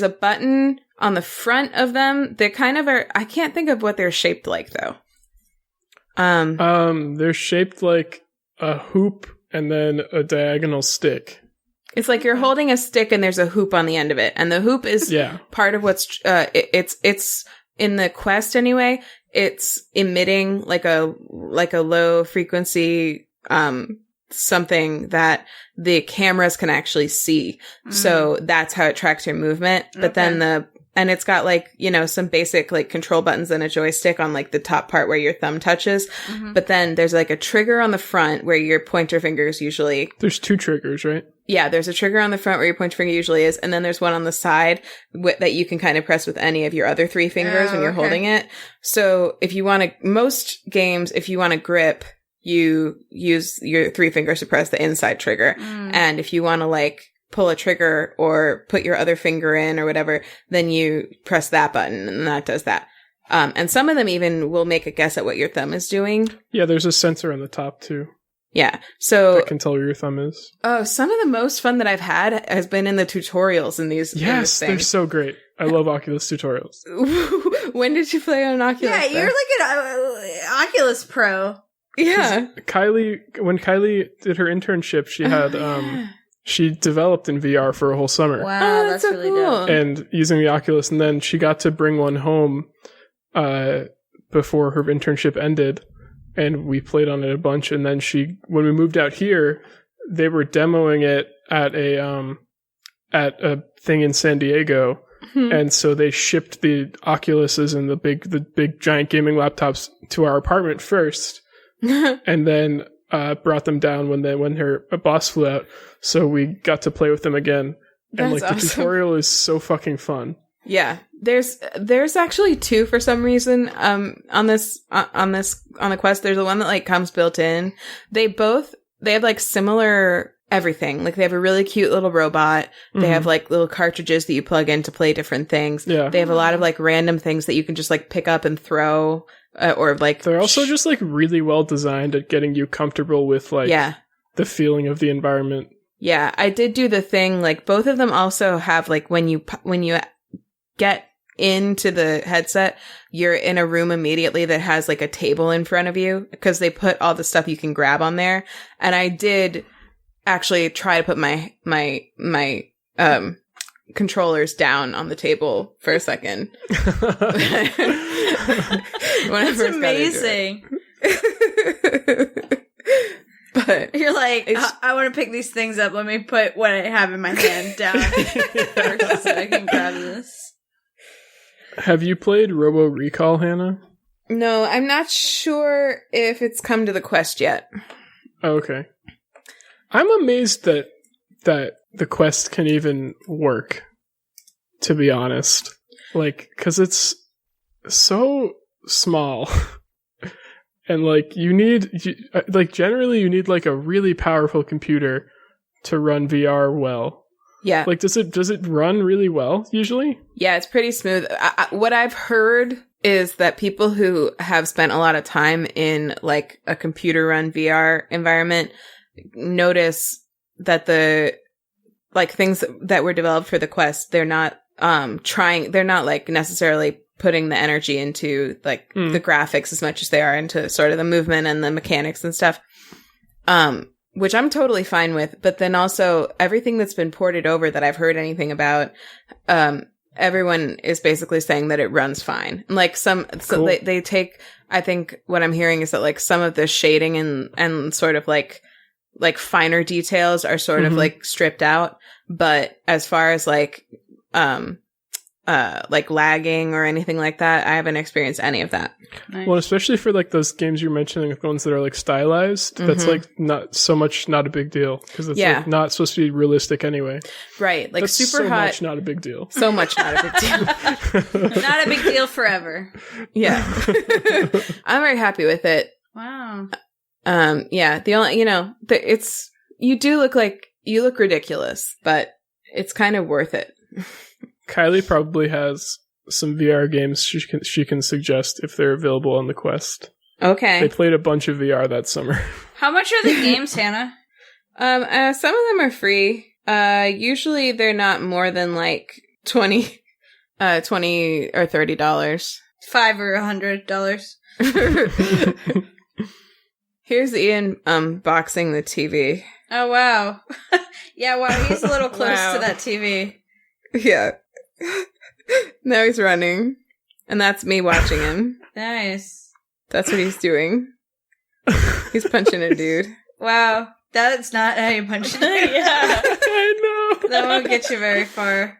a button on the front of them. They kind of are, I can't think of what they're shaped like though. They're shaped like a hoop and then a diagonal stick. It's like you're holding a stick and there's a hoop on the end of it. And the hoop is part of what's, it's in the Quest anyway. It's emitting like a low frequency, something that the cameras can actually see. So that's how it tracks your movement. But then and it's got like, some basic like control buttons and a joystick on like the top part where your thumb touches. But then there's like a trigger on the front where your pointer fingers usually. There's two triggers, right? Yeah, there's a trigger on the front where your pointer finger usually is, and then there's one on the side that you can kind of press with any of your other 3 fingers when you're holding it. So if you want to, most games, if you want to grip, you use your 3 fingers to press the inside trigger. And if you want to like pull a trigger or put your other finger in or whatever, then you press that button and that does that. And some of them even will make a guess at what your thumb is doing. Yeah, there's a sensor on the top too. Yeah. So that can tell where your thumb is. Oh, some of the most fun that I've had has been in the tutorials in these. Yes, they're so great. I love Oculus tutorials. When did you play on Oculus? Yeah, you're like an Oculus Pro. Yeah. When Kylie did her internship, she had she developed in VR for a whole summer. Wow, that's so really cool. dope. And using the Oculus, and then she got to bring one home before her internship ended, and we played on it a bunch. And then when we moved out here, they were demoing it at a thing in San Diego, and so they shipped the Oculuses and the big giant gaming laptops to our apartment first, and then brought them down when her boss flew out. So we got to play with them again. And That's the awesome. tutorial is so fucking fun. Yeah. There's actually 2 for some reason on the Quest. There's the one that like comes built in. They have like similar everything. Like they have a really cute little robot. They have like little cartridges that you plug in to play different things. Yeah. They have a lot of like random things that you can just like pick up and throw or like They're also just like really well designed at getting you comfortable with like the feeling of the environment. Yeah, I did do the thing, like, both of them also have, like, when you get into the headset, you're in a room immediately that has, like, a table in front of you, because they put all the stuff you can grab on there, and I did actually try to put my controllers down on the table for a second. That's amazing. But you're like, I want to pick these things up. Let me put what I have in my hand down first so I can grab this. Have you played Robo Recall, Hannah? No, I'm not sure if it's come to the Quest yet. Okay. I'm amazed that the Quest can even work, to be honest. Like, because it's so small. And, like, generally you need, like, a really powerful computer to run VR well. Yeah. Like, does it run really well, usually? Yeah, it's pretty smooth. What I've heard is that people who have spent a lot of time in, like, a computer-run VR environment notice that the, like, things that were developed for the Quest, they're not, like, necessarily putting the energy into like the graphics as much as they are into sort of the movement and the mechanics and stuff, which I'm totally fine with. But then also everything that's been ported over that I've heard anything about, everyone is basically saying that it runs fine. Like Cool. they take, I think what I'm hearing is that like some of the shading and sort of like finer details are sort of like stripped out. But as far as like lagging or anything like that, I haven't experienced any of that. Nice. Well, especially for like those games you're mentioning, the ones that are like stylized, that's like not a big deal because it's like not supposed to be realistic anyway. Right, like that's super so hot. much not a big deal. So much not a big deal. Not a big deal forever. Yeah, I'm very happy with it. Wow. Yeah, the only you look ridiculous, but it's kind of worth it. Kylie probably has some VR games she can suggest if they're available on the Quest. Okay. They played a bunch of VR that summer. How much are the games, Hannah? Some of them are free. Usually they're not more than like $20 or $30. $5 or $100. Here's Ian boxing the TV. Oh wow. Yeah, wow, he's a little close Wow. to that TV. Yeah. Now he's running. And that's me watching him. Nice. That's what he's doing. He's punching a dude. Wow. That's not how you punch it. Yeah. I know. That won't get you very far.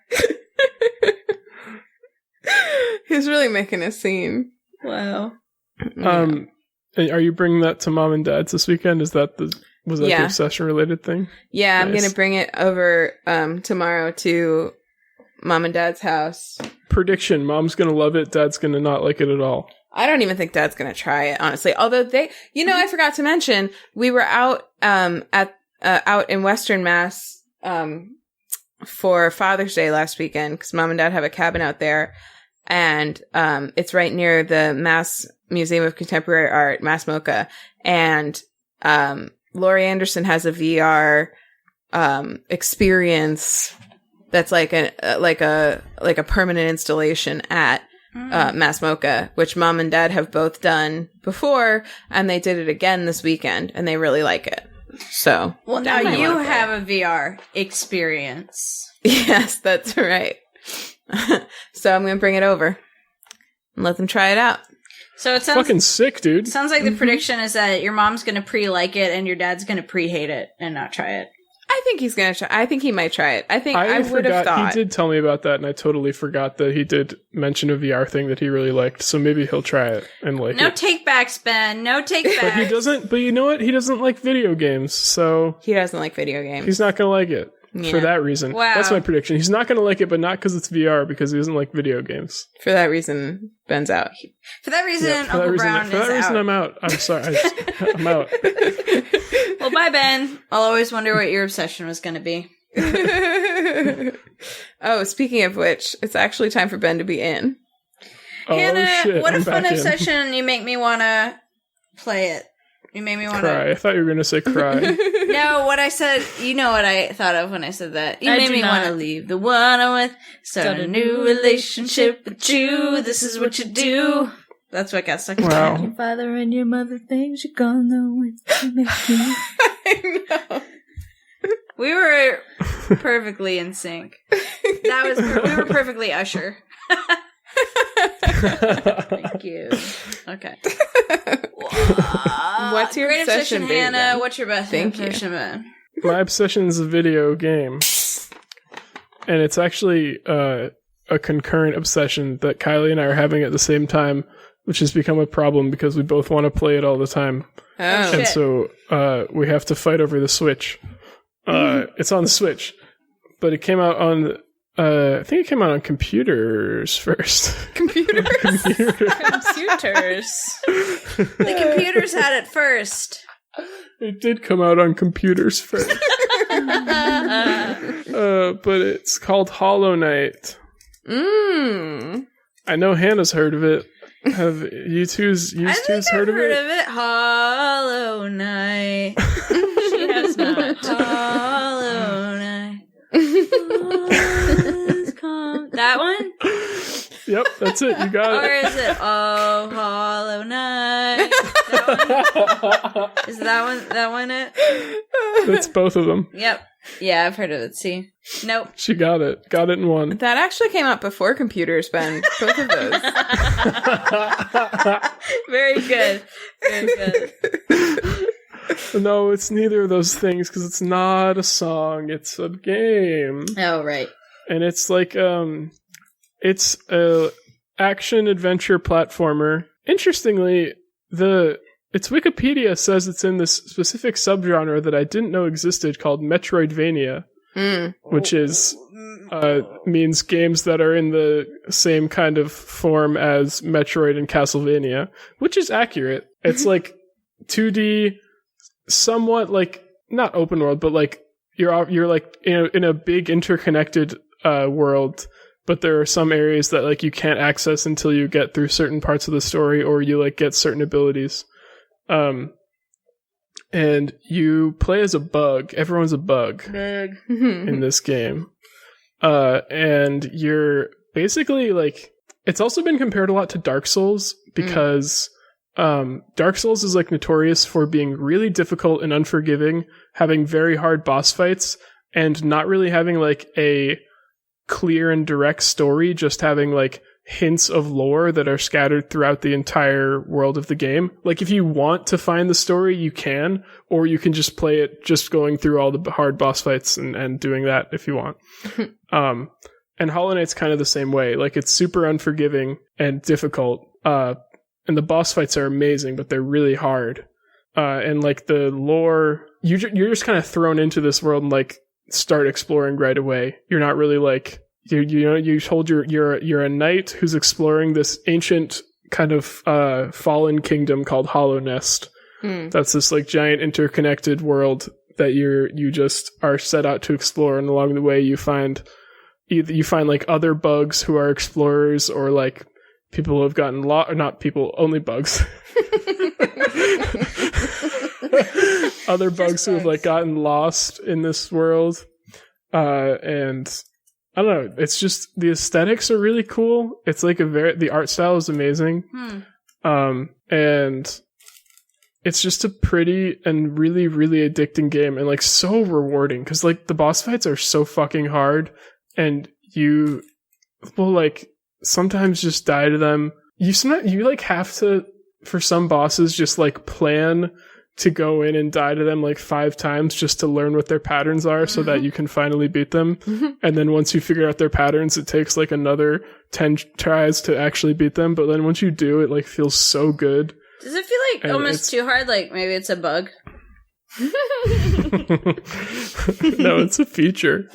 He's really making a scene. Wow. Are you bringing that to mom and dad's this weekend? Is that the Was that Yeah. the obsession related thing? Yeah, I'm Nice. gonna bring it over tomorrow to Mom and Dad's house. Prediction: Mom's gonna love it. Dad's gonna not like it at all. I don't even think Dad's gonna try it, honestly. Although I forgot to mention, we were out out in Western Mass for Father's Day last weekend because Mom and Dad have a cabin out there, and it's right near the Mass Museum of Contemporary Art, Mass MoCA, and Laurie Anderson has a VR experience that's like a permanent installation at Mass MoCA, which Mom and Dad have both done before, and they did it again this weekend, and they really like it. So, Well, now I might you wanna play. have a VR experience. Yes, that's right. So I'm gonna bring it over and let them try it out. So it sounds Fucking sick, dude. like the prediction is that your mom's going to pre-like it and your dad's going to pre-hate it and not try it. I think he's gonna try. I think he might try it. I think I would have forgot. thought. He did tell me about that, and I totally forgot that he did mention a VR thing that he really liked. So maybe he'll try it and like No it. take-backs, Ben. No take-backs. But he doesn't. But you know what? He doesn't like video games, so He doesn't like video games. he's not gonna like it Yeah. for that reason. Wow. That's my prediction. He's not gonna like it, but not because it's VR, because he doesn't like video games. For that reason, Ben's out. For that reason, Yeah, Uncle Brown for that is reason, out. I'm out. I'm sorry. I'm out. Well, bye, Ben. I'll always wonder what your obsession was going to be. Oh, speaking of which, it's actually time for Ben to be in. Oh Hannah, shit! what I'm a fun back in. obsession. You make me want to play it. You made me want Cry. to... I thought you were gonna say cry. No, what I said, you know what I thought of when I said that. You I made do me want to not. leave the one I'm with, start a new relationship with you. This is what you do. That's what got stuck in my Wow. head. Your father and your mother things you're gonna with to make me. I know. We were perfectly in sync. That was we were perfectly Usher. Thank you. Okay. What's your Great obsession, baby, Hannah? then? What's your best Thank you. obsession, Ben? My obsession is a video game. And it's actually a concurrent obsession that Kylie and I are having at the same time, which has become a problem because we both want to play it all the time. Oh. And Shit. so we have to fight over the Switch. It's on the Switch, but it came out on, I think it came out on computers first. Computers. Computers. The computers had it first. It did come out on computers first. But it's called Hollow Knight. I know Hannah's heard of it. Have you two's I think I've heard of it? Hollow Knight. She has not. Hollow Knight. That one? Yep, that's it. You Or got it. is it Oh Hollow Knight? That one? Is that one it? That's both of them. Yep. Yeah, I've heard of it. See? Nope. She got it. Got it in one. That actually came out before computers, Ben. Both of those. Very good. Very good. No, it's neither of those things because it's not a song. It's a game. Oh, right. And it's like it's a action adventure platformer. Interestingly, its Wikipedia says it's in this specific subgenre that I didn't know existed called Metroidvania, which is means games that are in the same kind of form as Metroid and Castlevania, which is accurate. It's like 2D, somewhat like not open world, but like you're like in a big interconnected world, but there are some areas that like you can't access until you get through certain parts of the story or you like get certain abilities. And you play as a bug. Everyone's a bug in this game. And you're basically like, it's also been compared a lot to Dark Souls because Dark Souls is like notorious for being really difficult and unforgiving, having very hard boss fights, and not really having like a clear and direct story, just having like hints of lore that are scattered throughout the entire world of the game. Like if you want to find the story, you can, or you can just play it just going through all the hard boss fights and doing that if you want. And Hollow Knight's kind of the same way. Like it's super unforgiving and difficult. And the boss fights are amazing, but they're really hard. And like the lore you're just kind of thrown into this world and like start exploring right away. You're not really like you hold you're a knight who's exploring this ancient kind of fallen kingdom called Hollow Nest. That's this like giant interconnected world that you just are set out to explore, and along the way you find like other bugs who are explorers, or like people who have gotten lost, or not people, only bugs. Other bugs who have like gotten lost in this world. And I don't know, it's just the aesthetics are really cool. It's like the art style is amazing. And it's just a pretty and really, really addicting game, and like so rewarding, because like the boss fights are so fucking hard, and you will like sometimes just die to them. You like have to, for some bosses, just like plan to go in and die to them like 5 times just to learn what their patterns are, so that you can finally beat them. And then once you figure out their patterns, it takes like another 10 tries to actually beat them. But then once you do, it like feels so good. Does it feel like almost too hard? Like maybe it's a bug? No, it's a feature.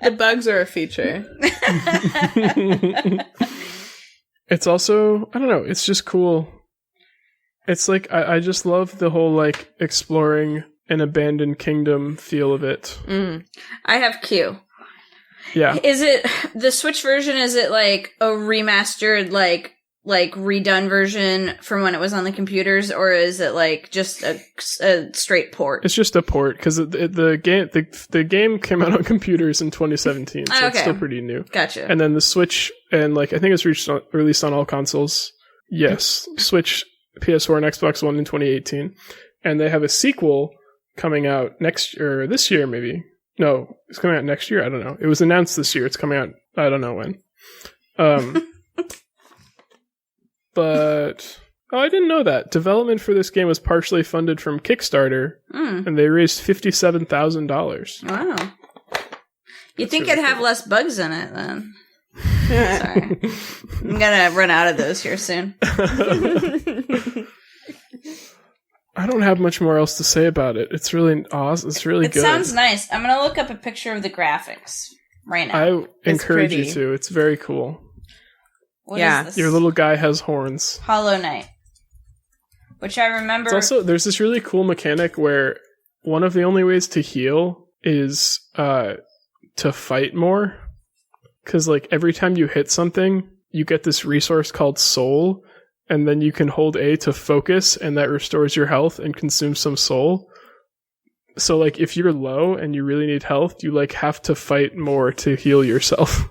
The bugs are a feature. It's also, I don't know, it's just cool. It's like, I just love the whole like exploring an abandoned kingdom feel of it. I have Q. Yeah. Is it the Switch version? Is it like a remastered, like redone version from when it was on the computers, or is it like just a straight port? It's just a port, because the game came out on computers in 2017, so it's still pretty new. Gotcha. And then the Switch, and like I think it's released on all consoles. Yes, Switch, PS4, and Xbox One in 2018, and they have a sequel coming out this year, maybe. No, it's coming out next year. I don't know. It was announced this year. It's coming out. I don't know when. But I didn't know that. Development for this game was partially funded from Kickstarter, and they raised $57,000. Wow. You'd think it'd have less bugs in it, then. Sorry. I'm gonna run out of those here soon. I don't have much more else to say about it. It's really awesome. It's really good. It sounds nice. I'm gonna look up a picture of the graphics right now. I encourage you to. It's very cool. What is this? Your little guy has horns. Hollow Knight. Which I remember... There's this really cool mechanic where one of the only ways to heal is to fight more. Because like every time you hit something, you get this resource called soul, and then you can hold A to focus, and that restores your health and consumes some soul. So like if you're low and you really need health, you like have to fight more to heal yourself.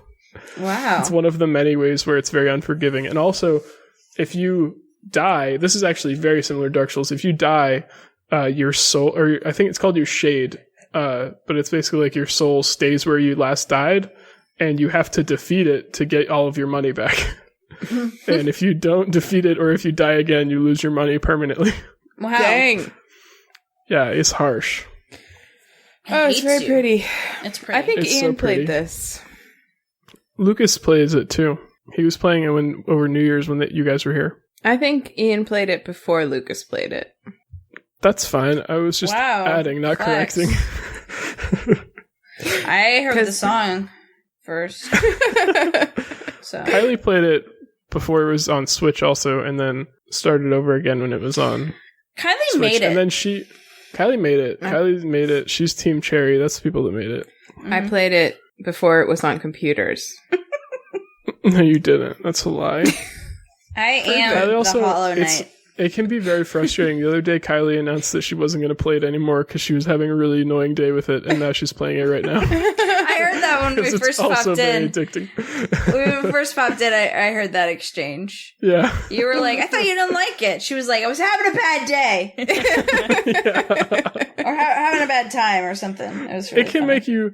Wow. It's one of the many ways where it's very unforgiving. And also, if you die, this is actually very similar to Dark Souls. If you die, your soul, or I think it's called your shade, but it's basically like your soul stays where you last died, and you have to defeat it to get all of your money back. And if you don't defeat it, or if you die again, you lose your money permanently. Wow. Dang. Yeah, it's harsh. It's very pretty. It's pretty. I think It's Ian so pretty. played this. Lucas plays it too. He was playing it over New Year's when you guys were here. I think Ian played it before Lucas played it. That's fine. I was just adding, not Flex. correcting. I heard the song first. So Kylie played it before it was on Switch also, and then started over again when it was on Kylie Switch. made it. And then Kylie made it. Kylie made it. She's Team Cherry. That's the people that made it. I played it before it was on computers. No, you didn't. That's a lie. I am the Hollow Knight. It can be very frustrating. The other day, Kylie announced that she wasn't going to play it anymore because she was having a really annoying day with it, and now she's playing it right now. I heard that when we first popped in. Very addicting. When we first popped in, I heard that exchange. Yeah. You were like, I thought you didn't like it. She was like, I was having a bad day. Or having a bad time or something. It was really funny.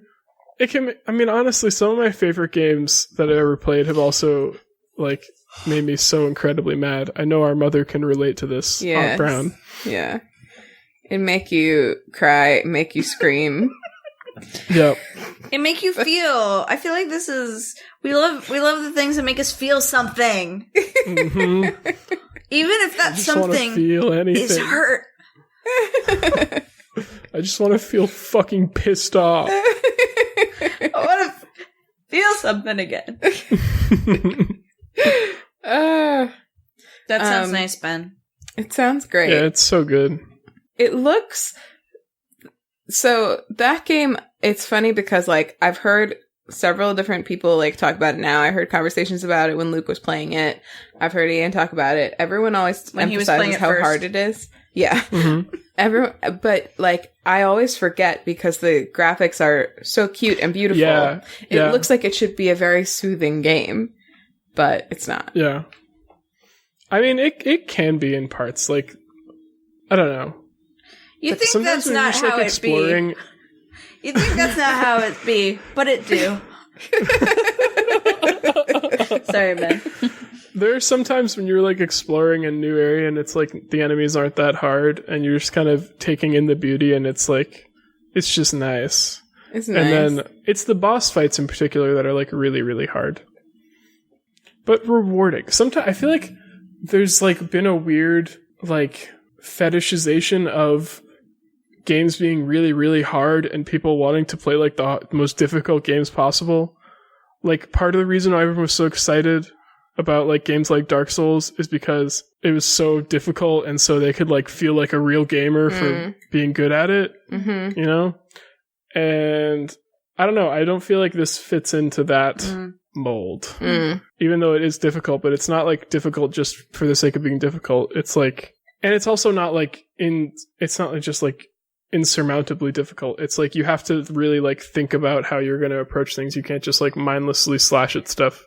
I mean, honestly, some of my favorite games that I ever played have also, like, made me so incredibly mad. I know our mother can relate to this, Aunt Brown. Yeah. It make you cry, make you scream. Yep. It make you feel. I feel like this is we love the things that make us feel something. Mm-hmm. Even if that I just wanna something feel anything. is hurt. I just want to feel fucking pissed off. I want to feel something again. That sounds nice, Ben. It sounds great. Yeah, it's so good. It looks... So, that game, it's funny because, like, I've heard several different people, like, talk about it now. I heard conversations about it when Luke was playing it. I've heard Ian talk about it. Everyone always When he was playing emphasizes it how first. hard it is. Yeah. Mm-hmm. But, like, I always forget because the graphics are so cute and beautiful. Yeah. It looks like it should be a very soothing game, but it's not. Yeah. I mean, it can be in parts. Like, I don't know. You But think sometimes that's when you're not just, how like, it be. You think that's not how it be, but it do. Sorry, Ben. There are some times when you're like exploring a new area and it's like the enemies aren't that hard and you're just kind of taking in the beauty and it's like, it's just nice. It's nice. And then it's the boss fights in particular that are like really, really hard. But rewarding. Sometimes I feel like there's like been a weird like fetishization of games being really, really hard and people wanting to play like the most difficult games possible. Like part of the reason why everyone was so excited about like games like Dark Souls is because it was so difficult and so they could like feel like a real gamer for being good at it, you know? And I don't know, I don't feel like this fits into that mold. Even though it is difficult, but it's not like difficult just for the sake of being difficult. It's like, and it's also not like it's not like just like insurmountably difficult. It's like you have to really like think about how you're going to approach things. You can't just like mindlessly slash at stuff.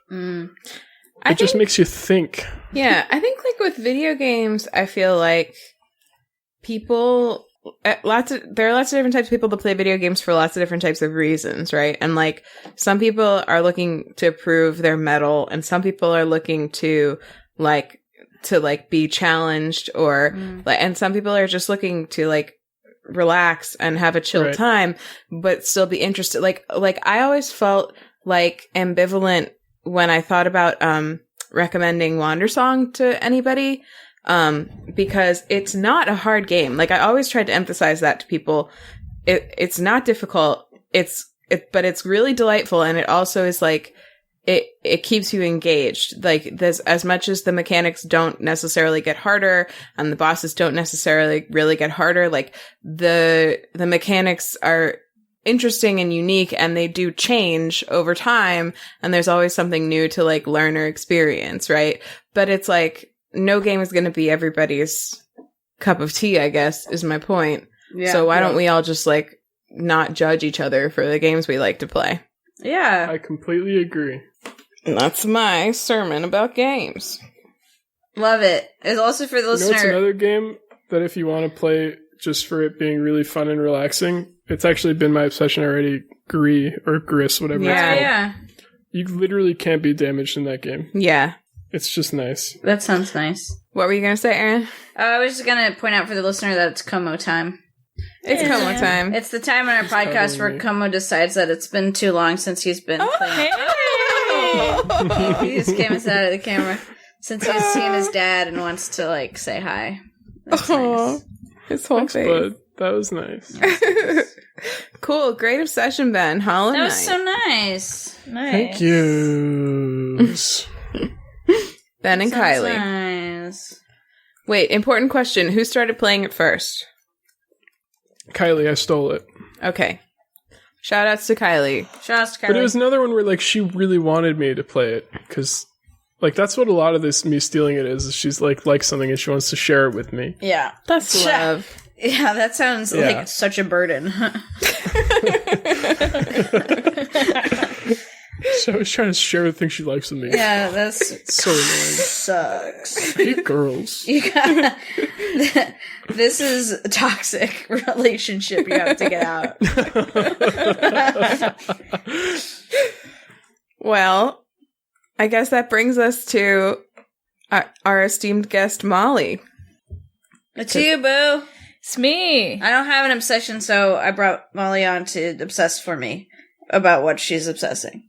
It just makes you think. Yeah, I think like with video games, I feel like people there are lots of different types of people that play video games for lots of different types of reasons, right? And like some people are looking to prove their mettle, and some people are looking to be challenged, or like, and some people are just looking to like relax and have a chill time, but still be interested. Like I always felt like ambivalent when I thought about recommending Wandersong to anybody, because it's not a hard game. Like I always tried to emphasize that to people. It's not difficult. But it's really delightful, and it also is like it keeps you engaged. Like there's, as much as the mechanics don't necessarily get harder and the bosses don't necessarily really get harder, like the mechanics are interesting and unique, and they do change over time, and there's always something new to like learn or experience, right? But it's like no game is going to be everybody's cup of tea, I guess, is my point. Yeah, so why don't we all just like not judge each other for the games we like to play? Yeah, I completely agree. And that's my sermon about games. Love it. It's also for the listener. It's another game that if you want to play just for it being really fun and relaxing, it's actually been my obsession already. Gris, whatever it's called. Yeah. You literally can't be damaged in that game. Yeah. It's just nice. That sounds nice. What were you going to say, Erin? I was just going to point out for the listener that it's Como time. It's Como time. It's the time on our podcast where Como decides that it's been too long since he's been playing. He just came and sat out of the camera since he's seen his dad and wants to like say hi. That's nice. His whole Thanks, face. bud. That was nice. Cool. Great obsession, Ben. Hollow Knight. That was so nice. Thank you. Ben and Kylie. Nice. Wait, important question. Who started playing it first? Kylie, I stole it. Okay. Shout outs to Kylie. Shout outs to Kylie. But it was another one where like she really wanted me to play it because like that's what a lot of this me stealing it is she's like likes something and she wants to share it with me. Yeah. That's love. Yeah, that sounds like such a burden. So I was trying to share the things she likes with me. Yeah, that's so annoying. Sucks. I hate girls. This is a toxic relationship you have to get out. Well, I guess that brings us to our esteemed guest, Molly. It's you, boo. It's me. I don't have an obsession, so I brought Molly on to obsess for me about what she's obsessing.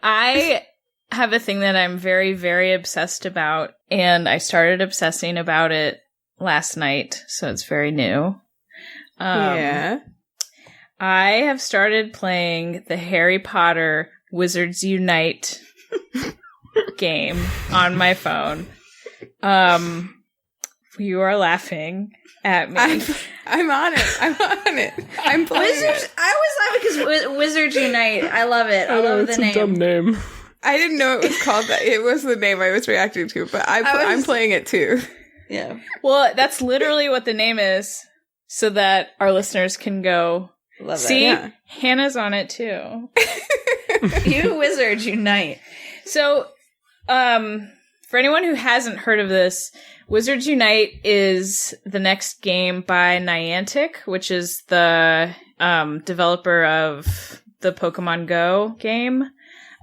I have a thing that I'm very, very obsessed about, and I started obsessing about it last night, so it's very new. Yeah. I have started playing the Harry Potter Wizards Unite game on my phone. You are laughing at me. I'm on it. I'm playing Wizards. it. I was laughing because Wizards Unite. I love it. I love it's the a name. dumb name. I didn't know it was called that. It was the name I was reacting to, but I'm playing it too. Yeah. Well, that's literally what the name is, so that our listeners can go Love see. it. Yeah. Hannah's on it too. You Wizards Unite. So, for anyone who hasn't heard of this, Wizards Unite is the next game by Niantic, which is the developer of the Pokemon Go game.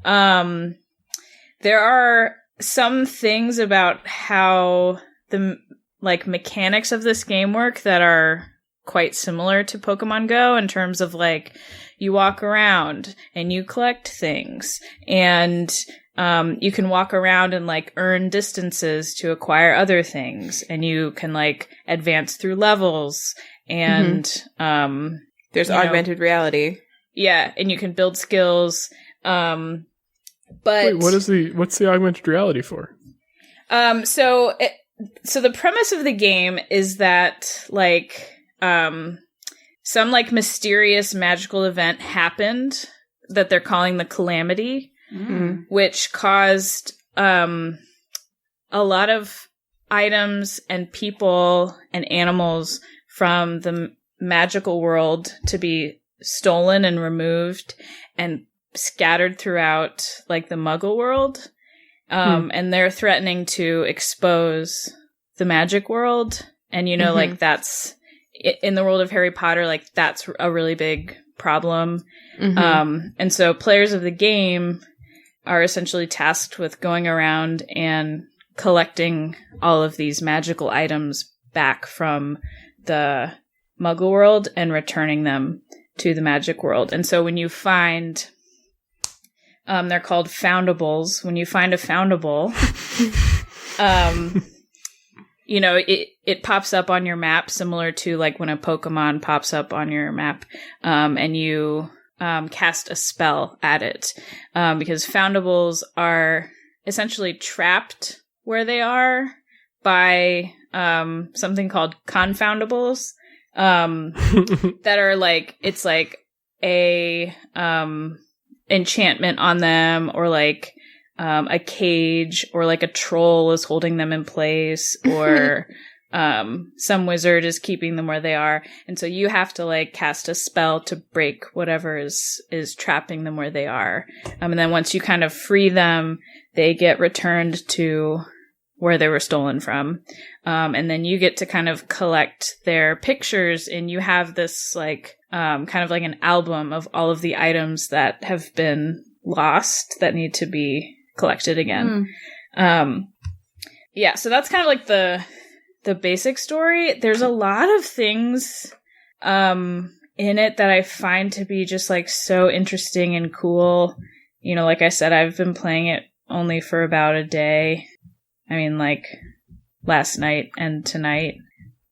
There are some things about how the mechanics of this game work that are quite similar to Pokemon Go in terms of you walk around and you collect things, and you can walk around and earn distances to acquire other things, and you can advance through levels, and There's augmented reality. Yeah, and you can build skills. But Wait, what's the augmented reality for? So the premise of the game is that some mysterious magical event happened that they're calling the Calamity, which caused a lot of items and people and animals from the magical world to be stolen and removed and scattered throughout the Muggle world. And they're threatening to expose the magic world. And, that's in the world of Harry Potter, that's a really big problem. And so players of the game are essentially tasked with going around and collecting all of these magical items back from the Muggle world and returning them to the magic world. And so when you find, they're called foundables. When you find a foundable, it pops up on your map, similar to when a Pokemon pops up on your map, and you cast a spell at it, because foundables are essentially trapped where they are by something called confoundables, that are it's a enchantment on them, or a cage, or a troll is holding them in place, or some wizard is keeping them where they are. And so you have to cast a spell to break whatever is trapping them where they are. And then once you kind of free them, they get returned to where they were stolen from. And then you get to kind of collect their pictures, and you have this kind of an album of all of the items that have been lost that need to be collected again. Yeah, so that's kind of the basic story. There's a lot of things in it that I find to be just so interesting and cool. Like I said, I've been playing it only for about a day. I mean, last night and tonight.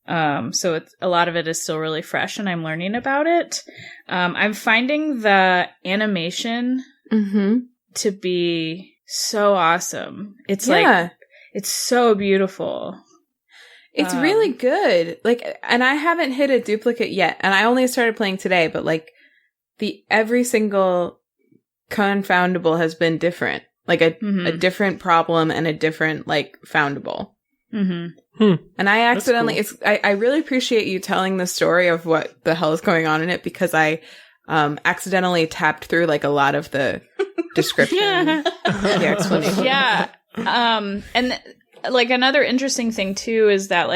So a lot of it is still really fresh, and I'm learning about it. I'm finding the animation to be so awesome. It's it's so beautiful. It's really good. And I haven't hit a duplicate yet, and I only started playing today, but every single confoundable has been different. A different problem and a different foundable. And I accidentally, cool. I really appreciate you telling the story of what the hell is going on in it, because I accidentally tapped through a lot of the description, the explanation. Yeah. And another interesting thing too is that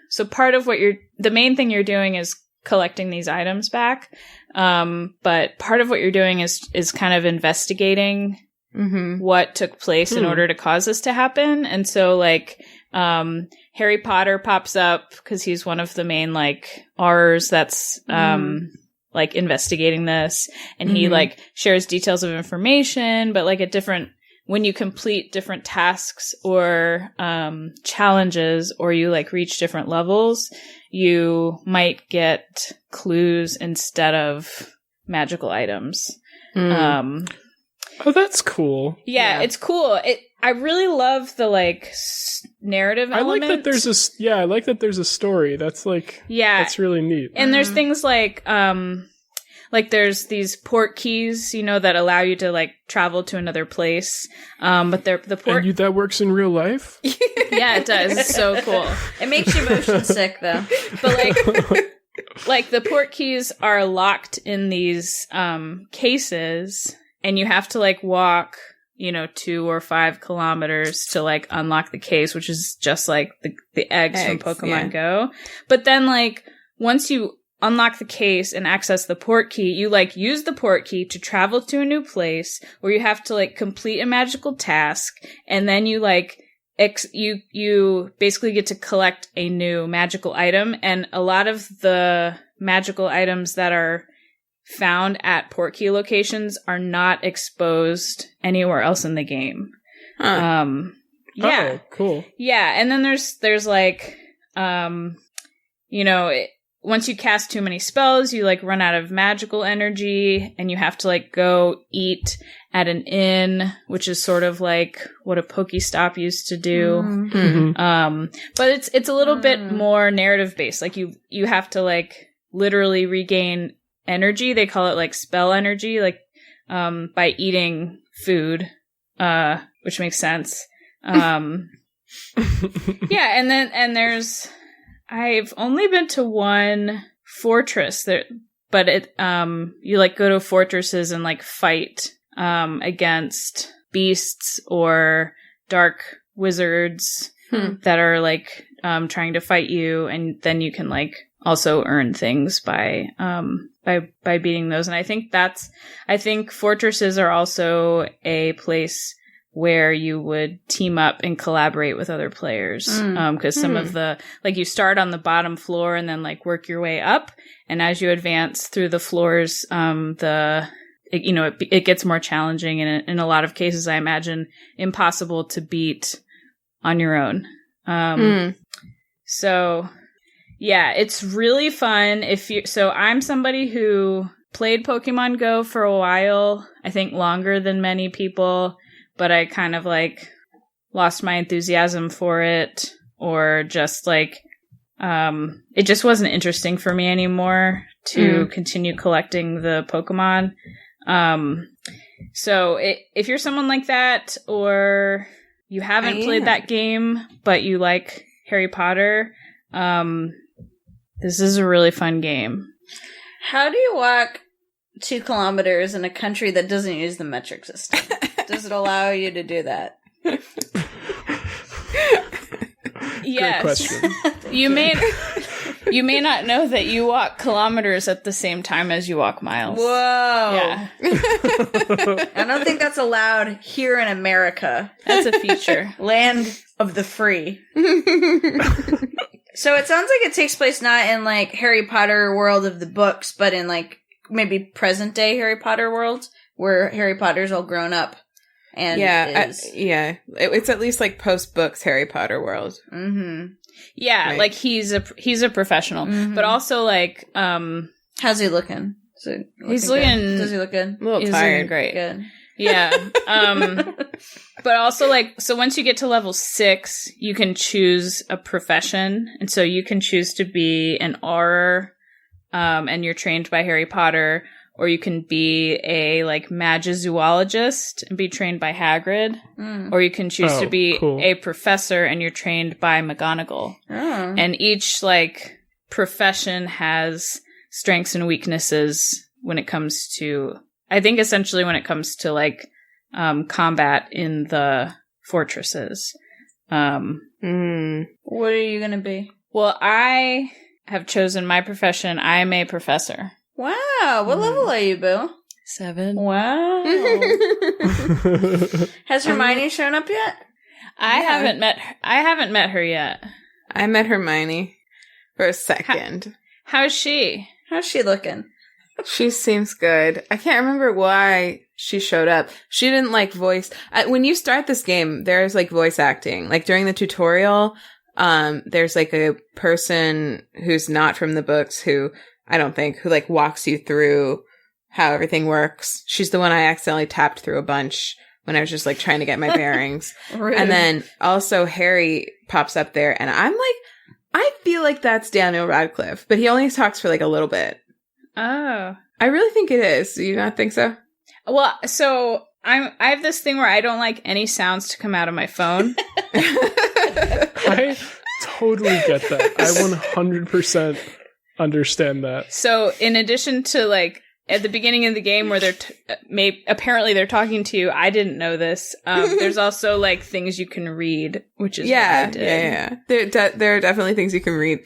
so part of what the main thing you're doing is collecting these items back. But part of what you're doing is kind of investigating what took place in order to cause this to happen. And so Harry Potter pops up because he's one of the main R's that's investigating this, and he shares details of information, but at different when you complete different tasks or challenges, or you like reach different levels, you might get clues instead of magical items. Mm. Oh, that's cool. Yeah, it's cool. I really love the like narrative element. I like that there's a story. That's like, that's really neat. And there's things like there's these port keys, you know, that allow you to like travel to another place. But the port that works in real life? Yeah, it does. It's so cool. It makes you motion sick though. But like the port keys are locked in these cases, and you have to like walk, 2 or 5 kilometers to like unlock the case, which is just like the eggs from Pokemon Go. But then like once you unlock the case and access the port key, you like use the port key to travel to a new place where you have to like complete a magical task, and then you like you basically get to collect a new magical item. And a lot of the magical items that are found at port key locations are not exposed anywhere else in the game. Huh. Oh, cool. Yeah, and then there's like once you cast too many spells, you like run out of magical energy, and you have to like go eat at an inn, which is sort of like what a Pokestop used to do. Mm-hmm. But it's a little bit more narrative based. Like you have to like literally regain energy. They call it like spell energy, like by eating food, which makes sense. Yeah, and there's I've only been to one fortress there, but you like go to fortresses and like fight against beasts or dark wizards that are like trying to fight you, and then you can like also earn things by beating those. And I think fortresses are also a place where you would team up and collaborate with other players. Because some of the, like, you start on the bottom floor and then like work your way up, and as you advance through the floors, it gets more challenging, and in a lot of cases, I imagine, impossible to beat on your own. So yeah, it's really fun. So I'm somebody who played Pokemon Go for a while, I think longer than many people, but I kind of like lost my enthusiasm for it, or just like, it just wasn't interesting for me anymore to continue collecting the Pokemon. So if you're someone like that, or you haven't played that game, but you like Harry Potter, this is a really fun game. How do you walk 2 kilometers in a country that doesn't use the metric system? Does it allow you to do that? Yes. Great question. You may not know that you walk kilometers at the same time as you walk miles. Whoa. Yeah. I don't think that's allowed here in America. That's a feature. Land of the free. So it sounds like it takes place not in like Harry Potter world of the books, but in like maybe present day Harry Potter world, where Harry Potter's all grown up. And it's at least like post books Harry Potter world. Yeah, right. Like he's a professional, but also like how's he looking? He's looking. Does he look good? A little tired. Great. Good. Yeah. But also like, so once you get to level 6, you can choose a profession, and so you can choose to be an Auror, and you're trained by Harry Potter. Or you can be a like magizoologist and be trained by Hagrid. Or you can choose to be a professor and you're trained by McGonagall. And each like profession has strengths and weaknesses when it comes to, I think essentially when it comes to like combat in the fortresses. What are you going to be? Well, I have chosen my profession. I am a professor. Wow, what level are you, Boo? 7. Wow. Has Hermione shown up yet? I haven't met her yet. I met Hermione for a second. How's she? How's she looking? She seems good. I can't remember why she showed up. She didn't like voice. When you start this game, there's like voice acting. Like during the tutorial, there's like a person who's not from the books who like walks you through how everything works. She's the one I accidentally tapped through a bunch when I was just like trying to get my bearings. Rude. And then also Harry pops up there and I'm like, I feel like that's Daniel Radcliffe, but he only talks for like a little bit. Oh. I really think it is. Do you not think so? Well, so I have this thing where I don't like any sounds to come out of my phone. I totally get that. I 100% understand that. So in addition to like at the beginning of the game where they're apparently they're talking to you, I didn't know this. There's also like things you can read, which is what I did. Yeah. There are definitely things you can read,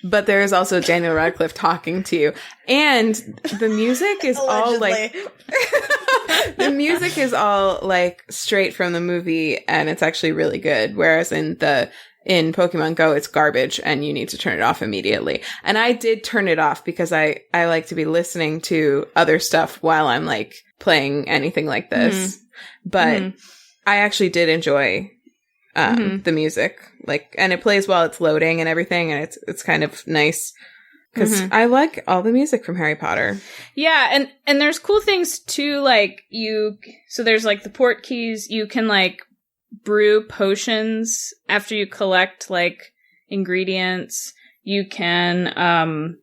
but there is also Daniel Radcliffe talking to you, and the music is all like the music is all like straight from the movie, and it's actually really good. Whereas in Pokemon Go, it's garbage and you need to turn it off immediately. And I did turn it off because I like to be listening to other stuff while I'm like playing anything like this. Mm-hmm. But I actually did enjoy the music, like, and it plays while it's loading and everything. And it's kind of nice because I like all the music from Harry Potter. Yeah. And there's cool things too. Like so there's like the port keys. You can like brew potions after you collect like ingredients. You can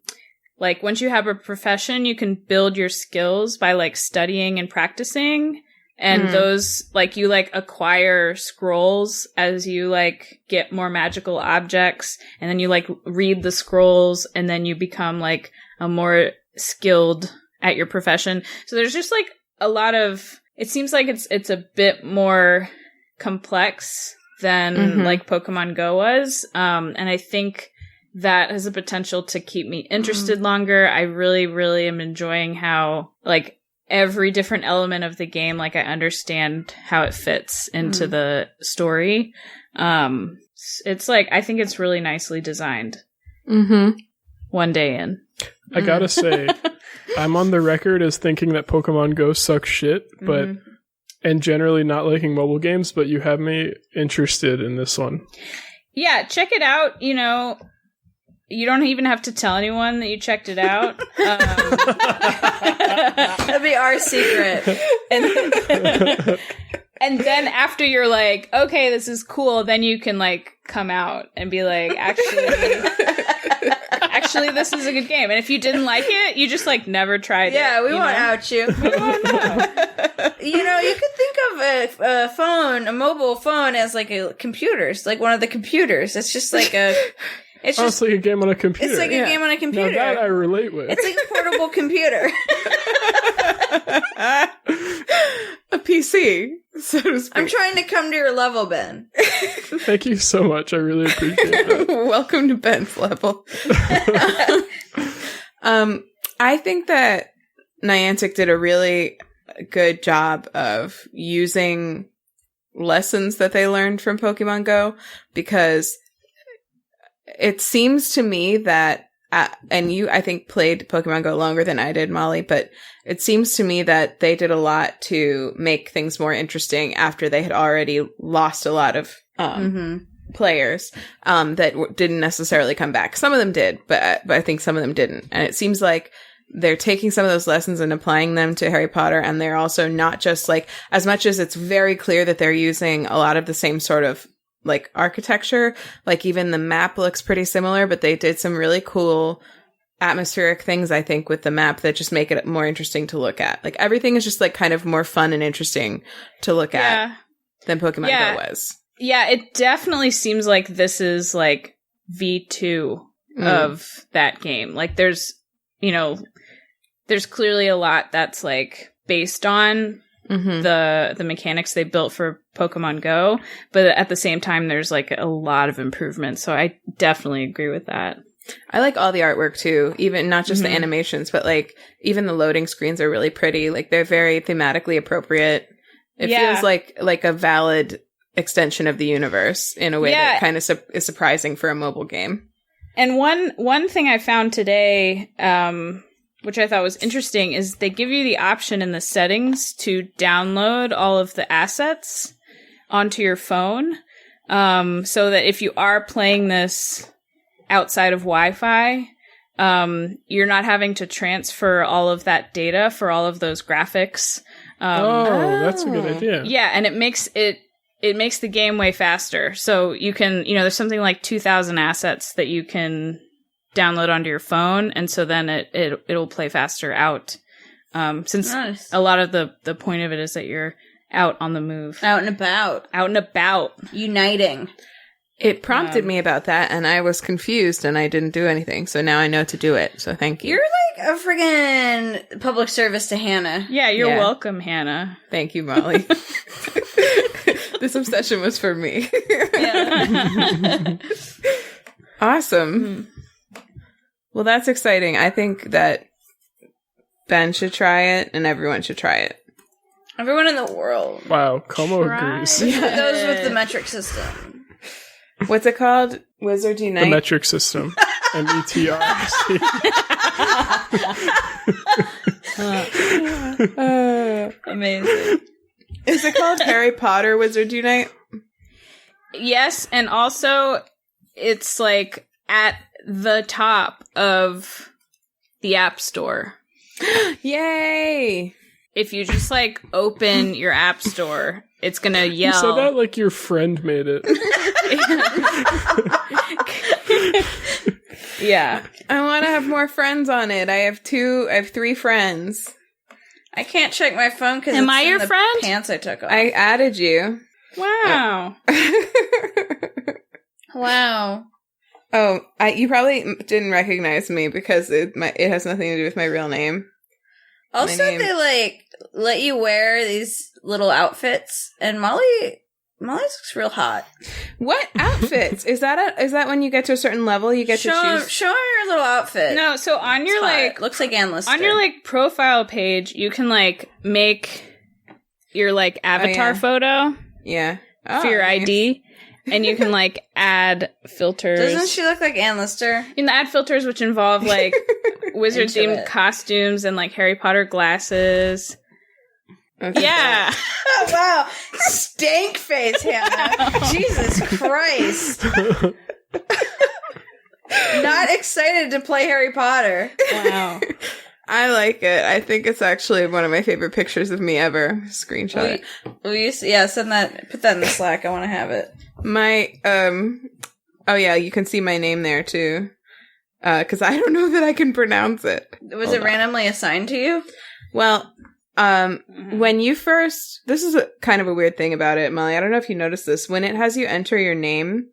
like once you have a profession, you can build your skills by like studying and practicing, and those like you like acquire scrolls as you like get more magical objects, and then you like read the scrolls, and then you become like a more skilled at your profession. So there's just like a lot of, it seems like it's a bit more complex than like Pokemon Go was. And I think that has the potential to keep me interested longer. I really, really am enjoying how like every different element of the game, like I understand how it fits into the story. It's like, I think it's really nicely designed. One day in. I gotta say, I'm on the record as thinking that Pokemon Go sucks shit, but and generally not liking mobile games, but you have me interested in this one. Yeah, check it out. You know, you don't even have to tell anyone that you checked it out. That'd be our secret. And then after you're like, okay, this is cool, then you can like come out and be like, actually, this is a good game. And if you didn't like it, you just like never tried it. Yeah, we won't out you. We won't know. You know, you could think of a mobile phone as like a computer. It's like one of the computers. It's just like a... It's just like a game on a computer. It's like a game on a computer. Now that I relate with. It's like a portable computer. A PC, so to speak. I'm trying to come to your level, Ben. Thank you so much. I really appreciate that. Welcome to Ben's level. I think that Niantic did a really good job of using lessons that they learned from Pokemon Go, because it seems to me that, and you, I think, played Pokemon Go longer than I did, Molly, but it seems to me that they did a lot to make things more interesting after they had already lost a lot of players that didn't necessarily come back. Some of them did, but I think some of them didn't. And it seems like they're taking some of those lessons and applying them to Harry Potter, and they're also not just like, as much as it's very clear that they're using a lot of the same sort of like architecture, like even the map looks pretty similar, but they did some really cool atmospheric things, I think, with the map that just make it more interesting to look at. Like everything is just like kind of more fun and interesting to look at than Pokemon Go was. Yeah, it definitely seems like this is like V2 of that game. Like there's clearly a lot that's like based on the mechanics they built for Pokemon Go, but at the same time there's like a lot of improvements, so I definitely agree with that. I like all the artwork too, even not just the animations, but like even the loading screens are really pretty. Like they're very thematically appropriate. It feels like a valid extension of the universe in a way that kind of is surprising for a mobile game. And one thing I found today, which I thought was interesting, is they give you the option in the settings to download all of the assets onto your phone, so that if you are playing this outside of Wi-Fi, you're not having to transfer all of that data for all of those graphics. That's a good idea. Yeah, and it makes the game way faster. So you can, there's something like 2,000 assets that you can download onto your phone, and so then it'll play faster out. Since Nice. a lot of the point of it is that you're out on the move. Out and about. Uniting. It prompted me about that, and I was confused, and I didn't do anything. So now I know to do it. So thank you. You're like a friggin' public service to Hannah. Yeah, you're Yeah. welcome, Hannah. Thank you, Molly. This obsession was for me. Yeah. Awesome. Well, that's exciting. I think that Ben should try it, and everyone should try it. Everyone in the world. Wow, Como Try agrees. it. Those with the metric system. What's it called? Wizard The Unite? metric system. METRC. Amazing. Is it called Harry Potter Wizard Unite? Yes, and also it's like at the top of the App Store. Yay! If you just like open your App Store, it's gonna You said yell. that like your friend made it. Yeah. I want to have more friends on it. I have 3 friends. I can't check my phone because Am I your friend? Pants I took off. I added you. Wow. Wow. Oh, you probably didn't recognize me because it has nothing to do with my real name. Also, name. they like let you wear these little outfits, and Molly's looks real hot. What outfits? Is that when you get to a certain level you get to choose? Show her your little outfit. No, so on your It's hot. like looks like Ann Lister. on your like profile page, you can like make your like avatar yeah. photo Yeah. Oh, for your nice. ID, and you can like add filters. Doesn't she look like Ann Lister? You can add filters which involve like wizard Into themed it. costumes and like Harry Potter glasses. Okay. Yeah. Oh, wow. Stank face, Hannah. Jesus Christ. Not excited to play Harry Potter. Wow. I like it. I think it's actually one of my favorite pictures of me ever. Screenshot it. Will you send that, put that in the Slack. I want to have it. My, oh yeah, you can see my name there too. Cause I don't know that I can pronounce it. Was it randomly assigned to you? Well, when you first, this is kind of a weird thing about it, Molly. I don't know if you noticed this. When it has you enter your name,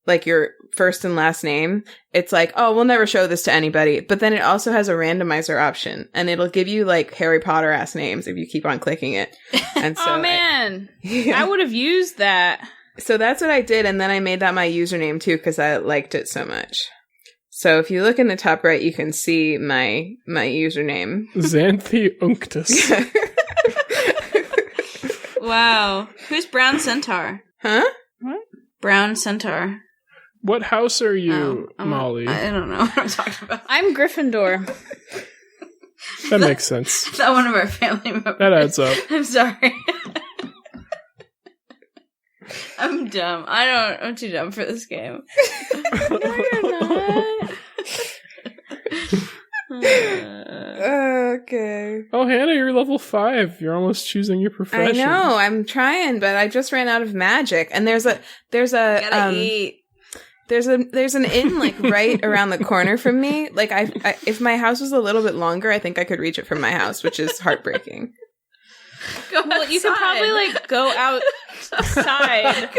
like your first and last name, it's like, oh, we'll never show this to anybody. But then it also has a randomizer option, and it'll give you like Harry Potter ass names if you keep on clicking it. And so Oh man. yeah. I would have used that. So that's what I did, and then I made that my username too because I liked it so much. So if you look in the top right, you can see my username. Xanthi Unctus. Wow. Who's Brown Centaur? Huh? Brown Centaur. What house are you, I'm- Molly? I don't know what I'm talking about. I'm Gryffindor. That makes sense. Is that one of our family members? That adds up. I'm sorry. I'm dumb. I'm too dumb for this game. Okay. Oh, Hannah, you're level 5. You're almost choosing your I profession. know. I'm trying, but I just ran out of magic, and there's a Gotta eat. there's an inn like right around the corner from me. Like I if my house was a little bit longer, I think I could reach it from my house, which is heartbreaking. Go Well, you can probably like go outside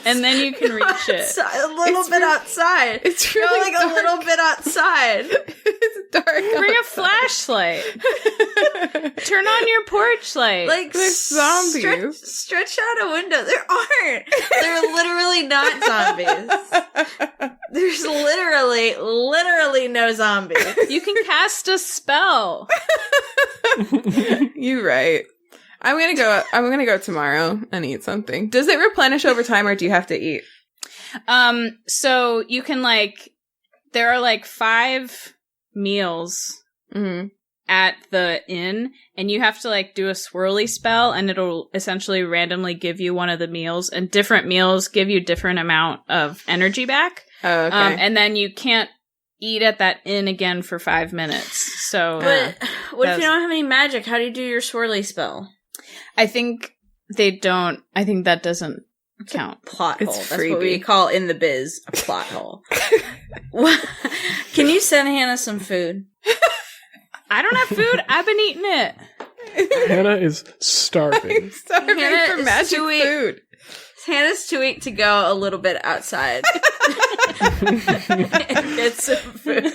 and then you can reach it. A little bit outside. It's Go really like dark. a little bit outside. It's dark. Bring a flashlight. Turn on your porch light. Like There's zombies. Stretch out a window. There aren't. They're literally not zombies. There's literally no zombies. you can cast a spell. You're right. I'm gonna go tomorrow and eat something. Does it replenish over time, or do you have to eat? So you can like, there are like 5 meals at the inn, and you have to like do a swirly spell, and it'll essentially randomly give you one of the meals, and different meals give you different amount of energy back. Oh, okay. And then you can't eat at that inn again for 5 minutes. So, But what if you don't have any magic? How do you do your swirly spell? I think they don't. I think that doesn't count. Plot It's hole. That's freebie. what we call in the biz a plot hole. Can you send Hannah some food? I don't have food. I've been eating it. Hannah is starving. Starving Hannah for is magic too weak. food. Hannah's too weak to go a little bit outside and get some food.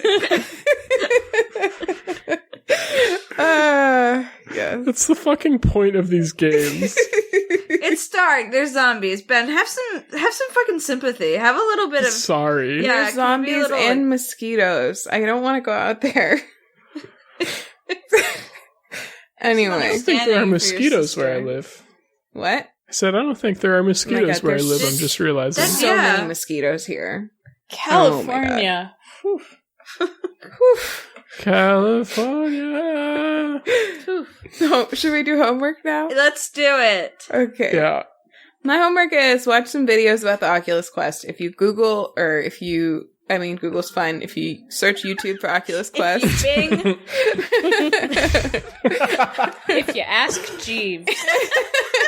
Yes. That's the fucking point of these games. It's dark. There's zombies. Ben, have some fucking sympathy. Have a little bit of Sorry. Yeah, There's it can be a zombies little- and mosquitoes. I don't want to go out there. I Anyway. don't think there are Standing for your mosquitoes where I sister. live. What? I said I don't think there are mosquitoes God, where I there's live. just- I'm just realizing. that's- So Yeah. many mosquitoes here. California. Whew. California. So, should we do homework now? Let's do it. Okay. Yeah. My homework is watch some videos about the Oculus Quest. If you Google, or if you, I mean, Google's fine. If you search YouTube for Oculus Quest. If you bing, If you ask Jeeves,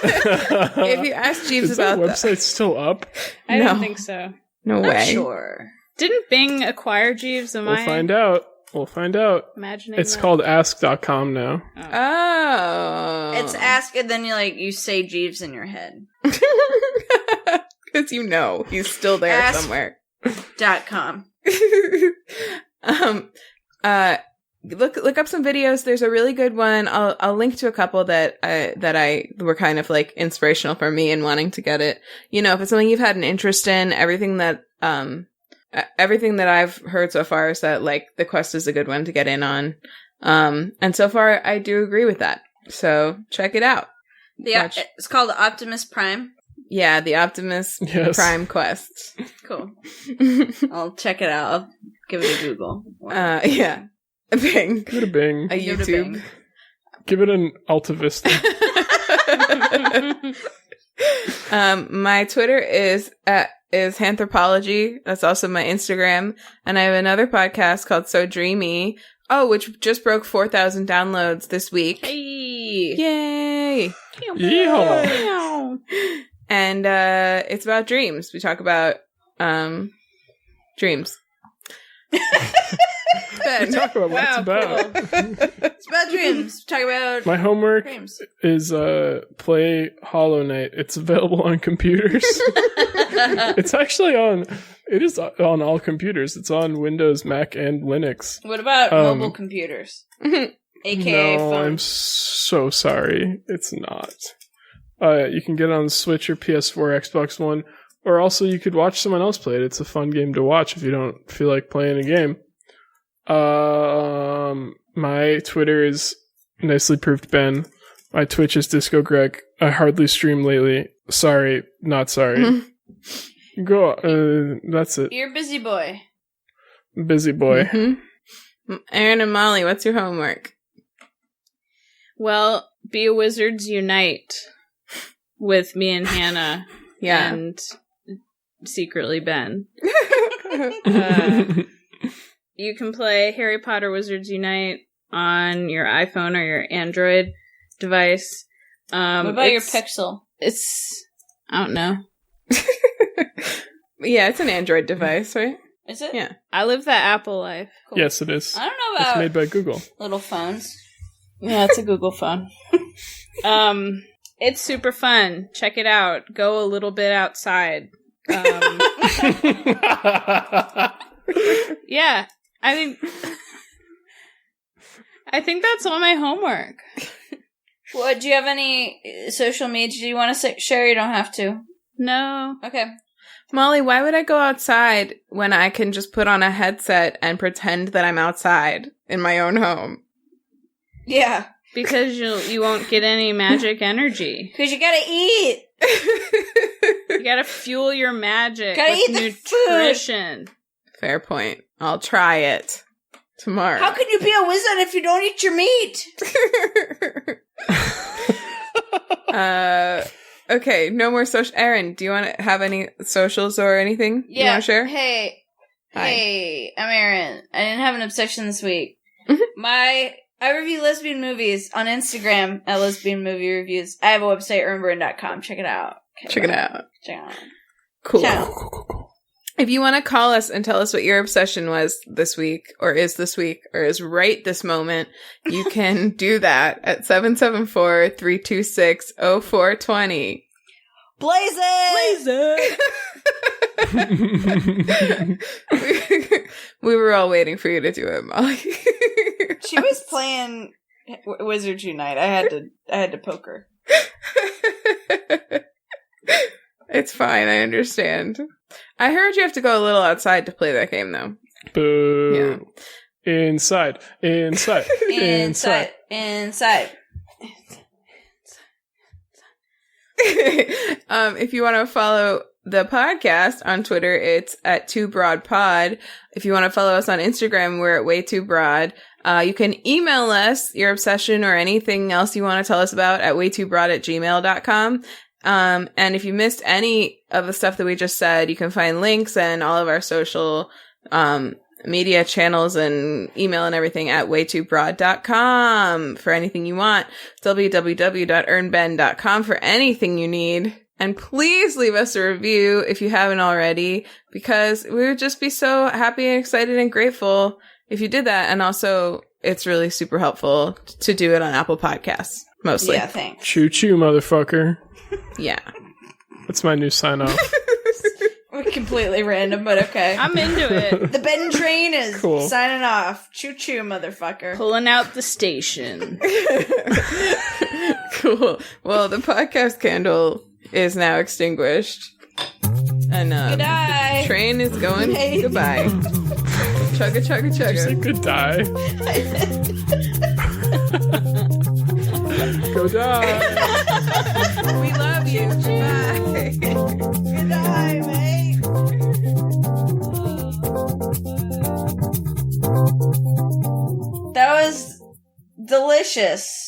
If you ask Jeeves Is that about that. website still up? I No. don't think so. No not way. sure. Didn't Bing acquire Jeeves? Am We'll I find out. We'll find out. imagining It's that? called ask.com now. Oh. It's ask, and then you say Jeeves in your head. Because you know he's still there Ask- somewhere. .com. Look up some videos. There's a really good one. I'll link to a couple that were kind of like inspirational for me in wanting to get it. You know, if it's something you've had an interest in, everything that I've heard so far is that like the Quest is a good one to get in on. And so far I do agree with that. So check it out. Watch. It's called Optimus Prime. Yeah, the Optimus Yes. Prime Quest. Cool. I'll check it out. I'll give it a Google. Yeah. A Bing. Give it a Bing. A Give it a YouTube. Bing. Give it an Alta Vista. My Twitter is Anthropology. That's also my Instagram. And I have another podcast called So Dreamy. Oh, which just broke 4,000 downloads this week. Hey. Yay! Yeehaw. And it's about dreams. We talk about dreams. We talk about what it's Wow, about. It's about dreams. Talk about My homework dreams. is play Hollow Knight. It's available on computers. It's actually it is on all computers. It's on Windows, Mac, and Linux. What about mobile computers? AKA No, I'm phones. so sorry. It's not. You can get it on Switch or PS4, Xbox One, or also you could watch someone else play it. It's a fun game to watch if you don't feel like playing a game. My Twitter is Nicely Proved Ben. My Twitch is Disco Greg. I hardly stream lately. Sorry, not sorry. Go. That's it. You're a busy boy. Busy boy. Mm-hmm. Erin and Molly, what's your homework? Well, Be a Wizards Unite with me and Hannah Yeah. and secretly Ben. You can play Harry Potter Wizards Unite on your iPhone or your Android device. What about your it's- Pixel? It's, I don't know. Yeah, it's an Android device, right? Is it? Yeah. I live that Apple life. Cool. Yes, it is. I don't know It's about made by Google. little phones. Yeah, it's a Google phone. It's super fun. Check it out. Go a little bit outside. Yeah, I think that's all my homework. What? Do you have any social media you want to share? You don't have to. No. Okay. Molly, why would I go outside when I can just put on a headset and pretend that I'm outside in my own home? Yeah. Because you won't get any magic energy. Because you gotta eat. You gotta fuel your magic Gotta with eat the food. nutrition. Fair point. I'll try it. tomorrow. How can you be a wizard if you don't eat your meat? Okay, no more social. Erin, do you want to have any socials or anything you want to share? Hey, Hi. hey, I'm Erin. I didn't have an obsession this week. I review lesbian movies on Instagram at Lesbian Movie Reviews. I have a website, ernburn.com. Check it out. Check it out. Check it out. Cool. Ciao. If you want to call us and tell us what your obsession was this week, or is right this moment, you can do that at 774-326-0420. Blaze it! We were all waiting for you to do it, Molly. She was playing Wizardry Night. I had to poke her. It's fine, I understand. I heard you have to go a little outside to play that game, though. Boo. Yeah. Inside. Inside. If you want to follow the podcast on Twitter, it's at WayTooBroadPod. If you want to follow us on Instagram, we're at WayTooBroad. You can email us your obsession or anything else you want to tell us about at WayTooBroad@gmail.com. And if you missed any of the stuff that we just said, you can find links and all of our social media channels and email and everything at WayTooBroad.com for anything you want. www.earnben.com for anything you need. And please leave us a review if you haven't already, because we would just be so happy and excited and grateful if you did that. And also, it's really super helpful to do it on Apple Podcasts, mostly. Yeah, thanks. Choo choo, motherfucker. Yeah. That's my new sign off. We're completely random, but okay. I'm into it. The Ben train is Cool. signing off. Choo choo, motherfucker. Pulling out the station. Cool. Well, the podcast candle is now extinguished. And Goodbye. the train is going goodbye. Chugga, chugga, Did you say chugga. good die? Go die. We love you. Bye. Good night, mate. That was delicious.